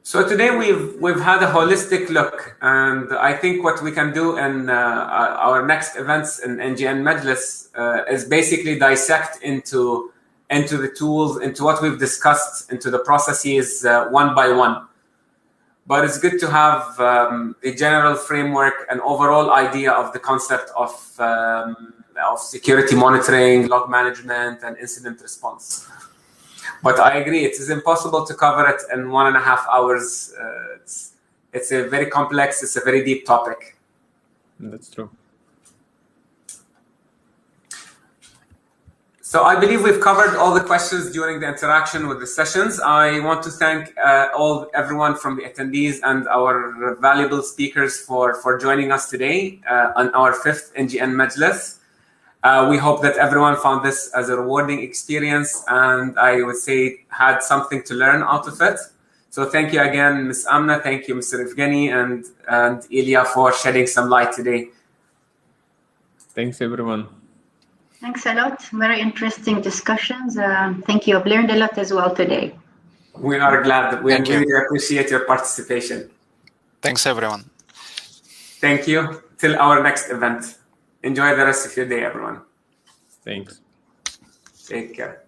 So today we've had a holistic look, and I think what we can do in our next events in NGN Majlis is basically dissect into the tools, into what we've discussed, into the processes one by one. But it's good to have a general framework, an overall idea of the concept of security monitoring, log management, and incident response. But I agree, it is impossible to cover it in 1.5 hours. It's a very complex, it's a very deep topic. That's true. So I believe we've covered all the questions during the interaction with the sessions. I want to thank everyone from the attendees and our valuable speakers for joining us today on our 5th NGN Majlis. We hope that everyone found this as a rewarding experience, and I would say had something to learn out of it. So thank you again, Ms. Amna. Thank you, Mr. Evgeny and Ilya, for shedding some light today. Thanks, everyone. Thanks a lot. Very interesting discussions. Thank you. I've learned a lot as well today. We are glad that we really appreciate your participation. Thanks, everyone. Thank you. Till our next event. Enjoy the rest of your day, everyone. Thanks. Take care.